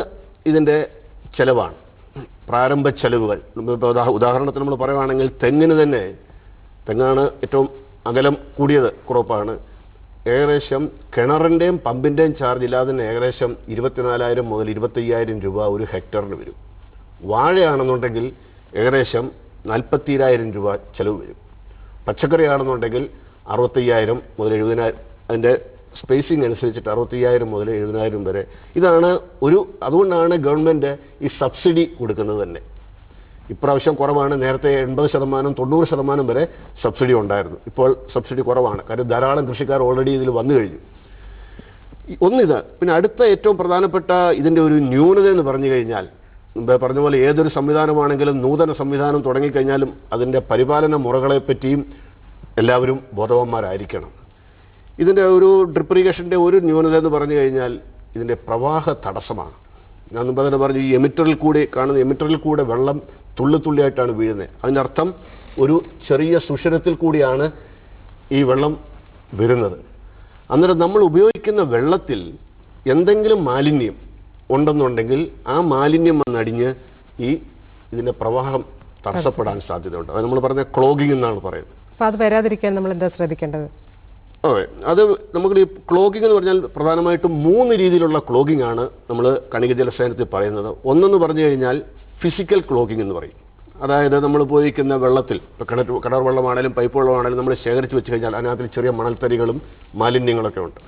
ഇതിന്റെ ചെലവാണ്, പ്രാരംഭ ചെലവുകൾ. ഉദാഹരണത്തിന് നമ്മൾ പറയുകയാണെങ്കിൽ തെങ്ങാണ് ഏറ്റവും അകലം കൂടിയത് ക്രോപ്പാണ്. ഏകദേശം കിണറിന്റെയും പമ്പിന്റെയും ചാർജ് ഇല്ലാതെ തന്നെ ഏകദേശം 24,000 മുതൽ 25,000 രൂപ ഒരു ഹെക്ടറിന് വരും. വാഴയാണെന്നുണ്ടെങ്കിൽ ഏകദേശം 40,000 രൂപ ചെലവ് വരും. പച്ചക്കറി ആണെന്നുണ്ടെങ്കിൽ 65,000 മുതൽ 70,000, അതിന്റെ സ്പേസിംഗ് അനുസരിച്ചിട്ട് 65,000 മുതൽ 70,000 വരെ. അതുകൊണ്ടാണ് ഗവൺമെന്റ് ഈ സബ്സിഡി കൊടുക്കുന്നത് തന്നെ. ഇപ്രാവശ്യം കുറവാണ്. നേരത്തെ 80%, 90% വരെ സബ്സിഡി ഉണ്ടായിരുന്നു. ഇപ്പോൾ സബ്സിഡി കുറവാണ്. കാര്യം ധാരാളം കൃഷിക്കാർ ഓൾറെഡി ഇതിൽ വന്നു കഴിഞ്ഞു. ഒന്നിത്. പിന്നെ അടുത്ത ഏറ്റവും പ്രധാനപ്പെട്ട ഇതിന്റെ ഒരു ന്യൂനത എന്ന് പറഞ്ഞു കഴിഞ്ഞാൽ, മുമ്പേ പറഞ്ഞ പോലെ ഏതൊരു സംവിധാനമാണെങ്കിലും നൂതന സംവിധാനം തുടങ്ങിക്കഴിഞ്ഞാലും അതിന്റെ പരിപാലന മുറകളെപ്പറ്റിയും എല്ലാവരും ബോധവാന്മാരായിരിക്കണം. ഇതിന്റെ ഒരു ഡ്രിപ്പ് ഇറിഗേഷന്റെ ഒരു ന്യൂനത എന്ന് പറഞ്ഞു കഴിഞ്ഞാൽ ഇതിന്റെ പ്രവാഹ തടസ്സമാണ്. ഞാൻ മുമ്പ് തന്നെ പറഞ്ഞു, ഈ എമിറ്ററിൽ കൂടെ വെള്ളം തുള്ളിത്തുള്ളിയായിട്ടാണ് വീഴുന്നത്. അതിനർത്ഥം ഒരു ചെറിയ സുഷിരത്തിൽ കൂടിയാണ് ഈ വെള്ളം വരുന്നത്. അന്നേരം നമ്മൾ ഉപയോഗിക്കുന്ന വെള്ളത്തിൽ എന്തെങ്കിലും മാലിന്യം ഉണ്ടെന്നുണ്ടെങ്കിൽ ആ മാലിന്യം വന്നടിഞ്ഞ് ഇതിന്റെ പ്രവാഹം തടസ്സപ്പെടാൻ സാധ്യതയുണ്ട്. അത് നമ്മൾ പറഞ്ഞ ക്ലോഗിംഗ് എന്നാണ് പറയുന്നത്. അപ്പോൾ അത് വരാതിരിക്കാൻ നമ്മൾ എന്താ ശ്രദ്ധിക്കേണ്ടത്? അതെ, അത് നമുക്ക് ഈ ക്ലോഗിംഗ് എന്ന് പറഞ്ഞാൽ പ്രധാനമായിട്ടും 3 രീതിയിലുള്ള ക്ലോഗിംഗ് ആണ് നമ്മൾ കണിക ജലസേചനത്തിൽ പറയുന്നത്. ഒന്നെന്ന് പറഞ്ഞു കഴിഞ്ഞാൽ ഫിസിക്കൽ ക്ലോഗിംഗ് എന്ന് പറയും. അതായത് നമ്മൾ ഉപയോഗിക്കുന്ന വെള്ളത്തിൽ, ഇപ്പോൾ കിണർ വെള്ളമാണെങ്കിലും പൈപ്പ് വെള്ളമാണെങ്കിലും നമ്മൾ ശേഖരിച്ച് വെച്ച് കഴിഞ്ഞാൽ അതിനകത്ത് ചെറിയ മണൽത്തരികളും മാലിന്യങ്ങളൊക്കെ ഉണ്ട്.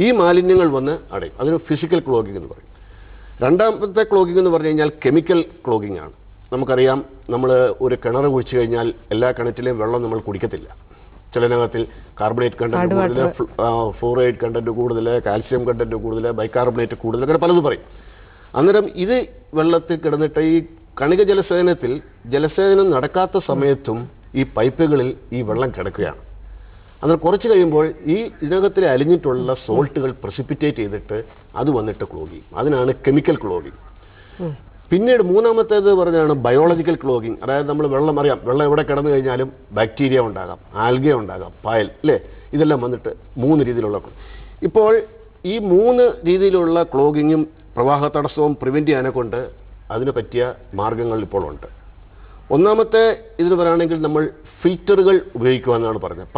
ഈ മാലിന്യങ്ങൾ വന്ന് അടയും. അതിന് ഫിസിക്കൽ ക്ലോഗിംഗ് എന്ന് പറയും. രണ്ടാമത്തെ ക്ലോഗിംഗ് എന്ന് പറഞ്ഞു കഴിഞ്ഞാൽ കെമിക്കൽ ക്ലോഗിംഗ് ആണ്. നമുക്കറിയാം, നമ്മൾ ഒരു കിണർ കുഴിച്ചു കഴിഞ്ഞാൽ എല്ലാ കിണറ്റിലെയും വെള്ളം നമ്മൾ കുടിക്കത്തില്ല. ചിലതിനകത്തിൽ കാർബണേറ്റ് കണ്ടന്റ് കൂടുതൽ, ഫ്ലോറൈഡ് കണ്ടന്റ് കൂടുതൽ, കാൽസ്യം കണ്ടന്റ് കൂടുതൽ, ബൈകാർബണേറ്റ് കൂടുതൽ, അങ്ങനെ പലതും പറയും. അന്നേരം ഇത് വെള്ളത്തിൽ കിടന്നിട്ട് ഈ കണിക ജലസേചനം നടക്കാത്ത സമയത്തും ഈ പൈപ്പുകളിൽ ഈ വെള്ളം കിടക്കുകയാണ്. അന്നേരം കുറച്ച് കഴിയുമ്പോൾ ഇതിനകത്തിൽ അലിഞ്ഞിട്ടുള്ള സോൾട്ടുകൾ പ്രസിപ്പിറ്റേറ്റ് ചെയ്തിട്ട് അത് വന്നിട്ട് ക്ലോഗ് ചെയ്യും. അതിനാണ് കെമിക്കൽ ക്ലോഗിങ്. പിന്നീട് മൂന്നാമത്തേത് പറഞ്ഞാണ് ബയോളജിക്കൽ ക്ലോഗിങ്. അതായത് നമ്മൾ വെള്ളം അറിയാം, വെള്ളം എവിടെ കിടന്നു കഴിഞ്ഞാലും ബാക്ടീരിയ ഉണ്ടാകാം, ആൽഗ ഉണ്ടാകാം, പായൽ അല്ലേ, ഇതെല്ലാം വന്നിട്ട് 3 രീതിയിലുള്ള. ഇപ്പോൾ ഈ 3 രീതിയിലുള്ള ക്ലോഗിങ്ങും പ്രവാഹ തടസ്സവും പ്രിവെന്റ് ചെയ്യാനെ കൊണ്ട് അതിന് പറ്റിയ മാർഗങ്ങൾ ഇപ്പോൾ ഉണ്ട്. ഒന്നാമത്തെ ഇതിന് പറയുകയാണെങ്കിൽ നമ്മൾ ഫിൽറ്ററുകൾ ഉപയോഗിക്കുക എന്നാണ് പറഞ്ഞത്.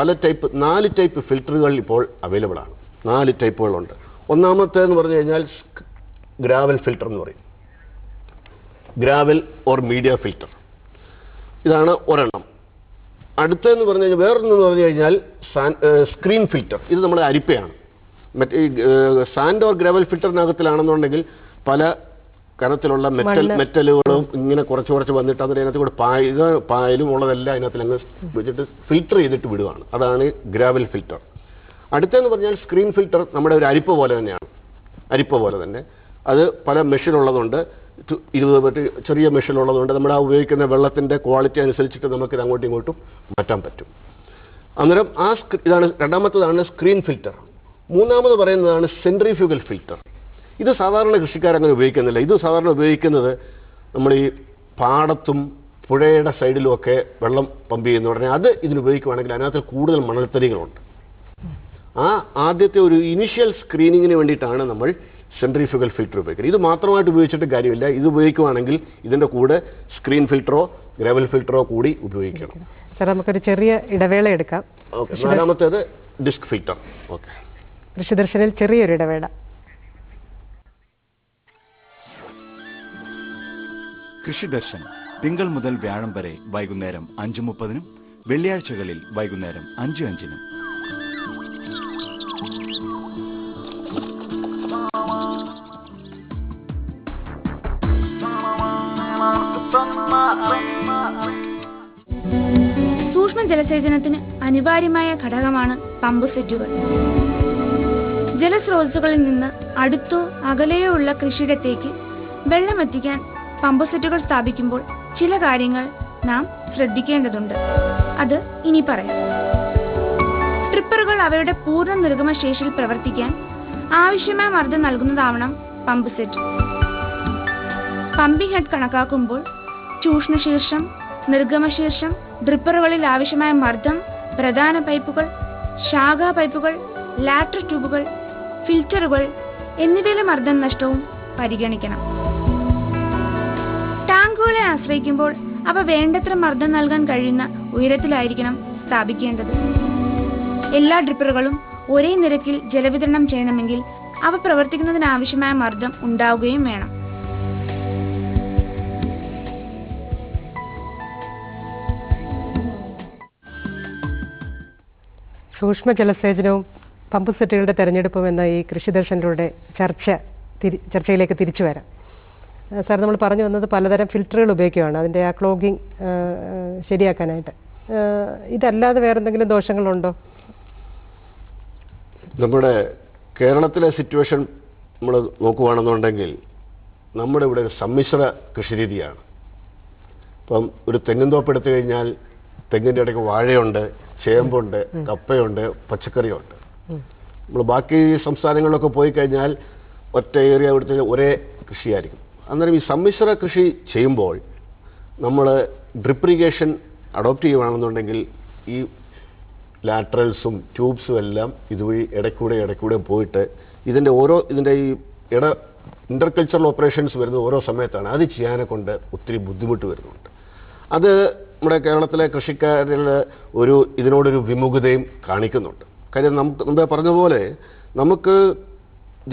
4 ടൈപ്പ് ഫിൽറ്ററുകൾ ഇപ്പോൾ അവൈലബിൾ ആണ്. 4 ടൈപ്പുകളുണ്ട്. ഒന്നാമത്തേന്ന് പറഞ്ഞു കഴിഞ്ഞാൽ ഗ്രാവൽ ഫിൽറ്റർ എന്ന് പറയും, ഗ്രാവൽ ഓർ മീഡിയ ഫിൽറ്റർ, ഇതാണ് ഒരെണ്ണം. അടുത്തതെന്ന് പറഞ്ഞു കഴിഞ്ഞാൽ വേറൊന്നെന്ന് പറഞ്ഞു കഴിഞ്ഞാൽ സ്ക്രീൻ ഫിൽറ്റർ. ഇത് നമ്മുടെ അരിപ്പയാണ്. മറ്റേ സാൻഡ് ഓർ ഗ്രാവൽ ഫിൽറ്ററിനകത്തിലാണെന്നുണ്ടെങ്കിൽ പല കനത്തിലുള്ള മെറ്റലുകളും ഇങ്ങനെ കുറച്ച് വന്നിട്ട് അതിനകത്ത് കൂടെ പായലും ഉള്ളതെല്ലാം അതിനകത്ത് അങ്ങ് വെച്ചിട്ട് ഫിൽറ്റർ ചെയ്തിട്ട് വിടുകയാണ്. അതാണ് ഗ്രാവൽ ഫിൽറ്റർ. അടുത്തെന്ന് പറഞ്ഞാൽ സ്ക്രീൻ ഫിൽറ്റർ നമ്മുടെ ഒരു അരിപ്പ പോലെ തന്നെയാണ്. അരിപ്പ പോലെ തന്നെ അത് പല മെഷീനുള്ളതുകൊണ്ട് 20 ചെറിയ മെഷീനുള്ളതുകൊണ്ട് നമ്മുടെ ആ ഉപയോഗിക്കുന്ന വെള്ളത്തിൻ്റെ ക്വാളിറ്റി അനുസരിച്ചിട്ട് നമുക്കിത് അങ്ങോട്ടും ഇങ്ങോട്ടും മാറ്റാൻ പറ്റും. അന്നേരം ഇതാണ് രണ്ടാമത്തതാണ് സ്ക്രീൻ ഫിൽറ്റർ. മൂന്നാമത് പറയുന്നതാണ് സെൻട്രിഫ്യൂഗൽ ഫിൽറ്റർ. ഇത് സാധാരണ കൃഷിക്കാരങ്ങനെ ഉപയോഗിക്കുന്നില്ല. ഇത് സാധാരണ ഉപയോഗിക്കുന്നത് നമ്മൾ ഈ പാടത്തും പുഴയുടെ സൈഡിലും ഒക്കെ വെള്ളം പമ്പ് ചെയ്യുന്ന ഉടനെ അത് ഇതിനുപയോഗിക്കുകയാണെങ്കിൽ അതിനകത്ത് കൂടുതൽ മണൽത്തരികളുണ്ട്. ആ ആദ്യത്തെ ഒരു ഇനിഷ്യൽ സ്ക്രീനിങ്ങിന് വേണ്ടിയിട്ടാണ് നമ്മൾ സെൻട്രിഫ്യൂഗൽ ഫിൽറ്റർ ഉപയോഗിക്കുന്നത്. ഇത് മാത്രമായിട്ട് ഉപയോഗിച്ചിട്ട് കാര്യമില്ല. ഇത് ഉപയോഗിക്കുകയാണെങ്കിൽ ഇതിൻ്റെ കൂടെ സ്ക്രീൻ ഫിൽറ്ററോ ഗ്രാവൽ ഫിൽറ്ററോ കൂടി ഉപയോഗിക്കണം. സാർ, നമുക്കൊരു ചെറിയ ഇടവേള എടുക്കാം. ഓക്കെ. നാലാമത്തേത് ഡിസ്ക് ഫിൽറ്റർ. ഓക്കെ. കൃഷിദർശനിൽ ചെറിയൊരു ഇടവേള. കൃഷിദർശൻ തിങ്കൾ മുതൽ വ്യാഴം വരെ വൈകുന്നേരം 5:30-നും വെള്ളിയാഴ്ചകളിൽ വൈകുന്നേരം 5:05-നും. സൂക്ഷ്മ ജലസേചനത്തിന് അനിവാര്യമായ ഘടകമാണ് പമ്പ് സെറ്റുകൾ. ജലസ്രോതസ്സുകളിൽ നിന്ന് അടുത്തോ അകലെയോ ഉള്ള കൃഷിയിടത്തേക്ക് വെള്ളമെത്തിക്കാൻ പമ്പ് സെറ്റുകൾ സ്ഥാപിക്കുമ്പോൾ ചില കാര്യങ്ങൾ നാം ശ്രദ്ധിക്കേണ്ടതുണ്ട്. അത് ഇനി പറയാം. ട്രിപ്പറുകൾ അവയുടെ പൂർണ്ണ നിർഗമ ശേഷിയിൽ പ്രവർത്തിക്കാൻ ആവശ്യമായ മർദ്ദം നൽകുന്നതാവണം പമ്പ് സെറ്റ്. പമ്പിംഗ് ഹെഡ് കണക്കാക്കുമ്പോൾ ചൂഷണശീർഷം, നിർഗമശീർഷം, ഡ്രിപ്പറുകളിൽ ആവശ്യമായ മർദ്ദം, പ്രധാന പൈപ്പുകൾ, ശാഖാ പൈപ്പുകൾ, ലാറ്റർ ട്യൂബുകൾ, ഫിൽറ്ററുകൾ എന്നിവയിലെ മർദ്ദം നഷ്ടവും പരിഗണിക്കണം. ടാങ്കുകളെ ആശ്രയിക്കുമ്പോൾ അവ വേണ്ടത്ര മർദ്ദം നൽകാൻ കഴിയുന്ന ഉയരത്തിലായിരിക്കണം സ്ഥാപിക്കേണ്ടത്. എല്ലാ ഡ്രിപ്പറുകളും ഒരേ നിരക്കിൽ ജലവിതരണം ചെയ്യണമെങ്കിൽ അവ പ്രവർത്തിക്കുന്നതിനാവശ്യമായ മർദ്ദം ഉണ്ടാവുകയും വേണം. സൂക്ഷ്മ ജലസേചനവും പമ്പ് സെറ്റുകളുടെ തെരഞ്ഞെടുപ്പും എന്ന ഈ കൃഷിദർശനിലൂടെ ചർച്ചയിലേക്ക് തിരിച്ചു വരാം. സാർ, നമ്മൾ പറഞ്ഞു വന്നത് പലതരം ഫിൽറ്ററുകൾ ഉപയോഗിക്കുകയാണ് അതിൻ്റെ ആ ക്ലോഗിങ് ശരിയാക്കാനായിട്ട്. ഇതല്ലാതെ വേറെന്തെങ്കിലും ദോഷങ്ങളുണ്ടോ? നമ്മുടെ കേരളത്തിലെ സിറ്റുവേഷൻ നമ്മൾ നോക്കുകയാണെന്നുണ്ടെങ്കിൽ നമ്മുടെ ഇവിടെ ഒരു സമ്മിശ്ര കൃഷിരീതിയാണ്. ഇപ്പം ഒരു തെങ്ങിൻ തോപ്പ് എടുത്തു കഴിഞ്ഞാൽ തെങ്ങിൻ്റെ ഇടയ്ക്ക് വാഴയുണ്ട്, ചേമ്പുണ്ട്, കപ്പയുണ്ട്, പച്ചക്കറിയുണ്ട്. നമ്മൾ ബാക്കി സംസ്ഥാനങ്ങളിലൊക്കെ പോയി കഴിഞ്ഞാൽ ഒറ്റ ഏരിയ എടുത്ത് ഒരേ കൃഷിയായിരിക്കും. അന്നേരം ഈ സമ്മിശ്ര കൃഷി ചെയ്യുമ്പോൾ നമ്മൾ ഡ്രിപ്പ് ഇറിഗേഷൻ അഡോപ്റ്റ് ചെയ്യുകയാണെന്നുണ്ടെങ്കിൽ ഈ ലാറ്ററൽസും ട്യൂബ്സും എല്ലാം ഇതുവഴി ഇടയ്ക്കൂടെ പോയിട്ട് ഇതിൻ്റെ ഈ ഇൻ്റർകൾച്ചറൽ ഓപ്പറേഷൻസ് വരുന്നത് ഓരോ സമയത്താണ്. അത് ചെയ്യാനെ കൊണ്ട് ഒത്തിരി ബുദ്ധിമുട്ട് വരുന്നുണ്ട്. അത് നമ്മുടെ കേരളത്തിലെ കൃഷിക്കാരിൽ ഇതിനോടൊരു വിമുഖതയും കാണിക്കുന്നുണ്ട്. കാര്യം നമുക്ക് മുമ്പേ പറഞ്ഞതുപോലെ നമുക്ക്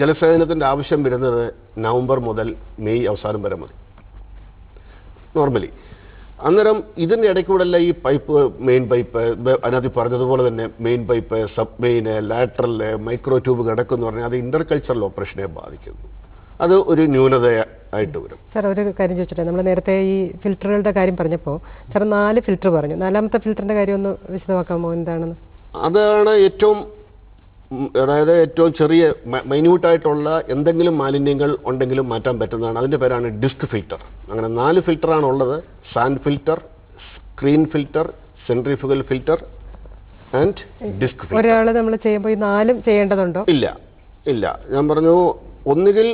ജലസേചനത്തിൻ്റെ ആവശ്യം വരുന്നത് നവംബർ മുതൽ മെയ് അവസാനം വരെ മതി നോർമലി. അന്നേരം ഇതിൻ്റെ ഇടയ്ക്കൂടെല്ല ഈ മെയിൻ പൈപ്പ് അതിനകത്ത് പറഞ്ഞതുപോലെ തന്നെ main pipe, sub main, lateral, micro tube കിടക്കുമെന്ന് പറഞ്ഞാൽ അത് ഇൻ്റർകൾച്ചറൽ ഓപ്പറേഷനെ ബാധിക്കുന്നു. അത് ഒരു ന്യൂനതയായിട്ട് വരും. സാർ, ഒരു കാര്യം ചോദിച്ചിട്ടെ, നമ്മൾ നേരത്തെ ഈ ഫിൽറ്ററുകളുടെ കാര്യം പറഞ്ഞപ്പോൾ സാർ 4 ഫിൽറ്റർ പറഞ്ഞു. 4ാമത്തെ ഫിൽറ്ററിൻ്റെ കാര്യം ഒന്ന് വിശദമാക്കാമോ? എന്താണെന്ന്? അതാണ് ഏറ്റവും ചെറിയ മൈന്യൂട്ടായിട്ടുള്ള എന്തെങ്കിലും മാലിന്യങ്ങൾ ഉണ്ടെങ്കിലും മാറ്റാൻ പറ്റുന്നതാണ്. അതിൻ്റെ പേരാണ് ഡിസ്ക് ഫിൽറ്റർ. അങ്ങനെ 4 ഫിൽറ്ററാണ് ഉള്ളത്: sand filter, screen filter, centrifugal filter and disk filter. ഒരാൾ നമ്മൾ ചെയ്യുമ്പോൾ ഈ 4ഉം ചെയ്യേണ്ടതുണ്ടോ? ഇല്ല. ഞാൻ പറഞ്ഞു, ഒന്നുകിൽ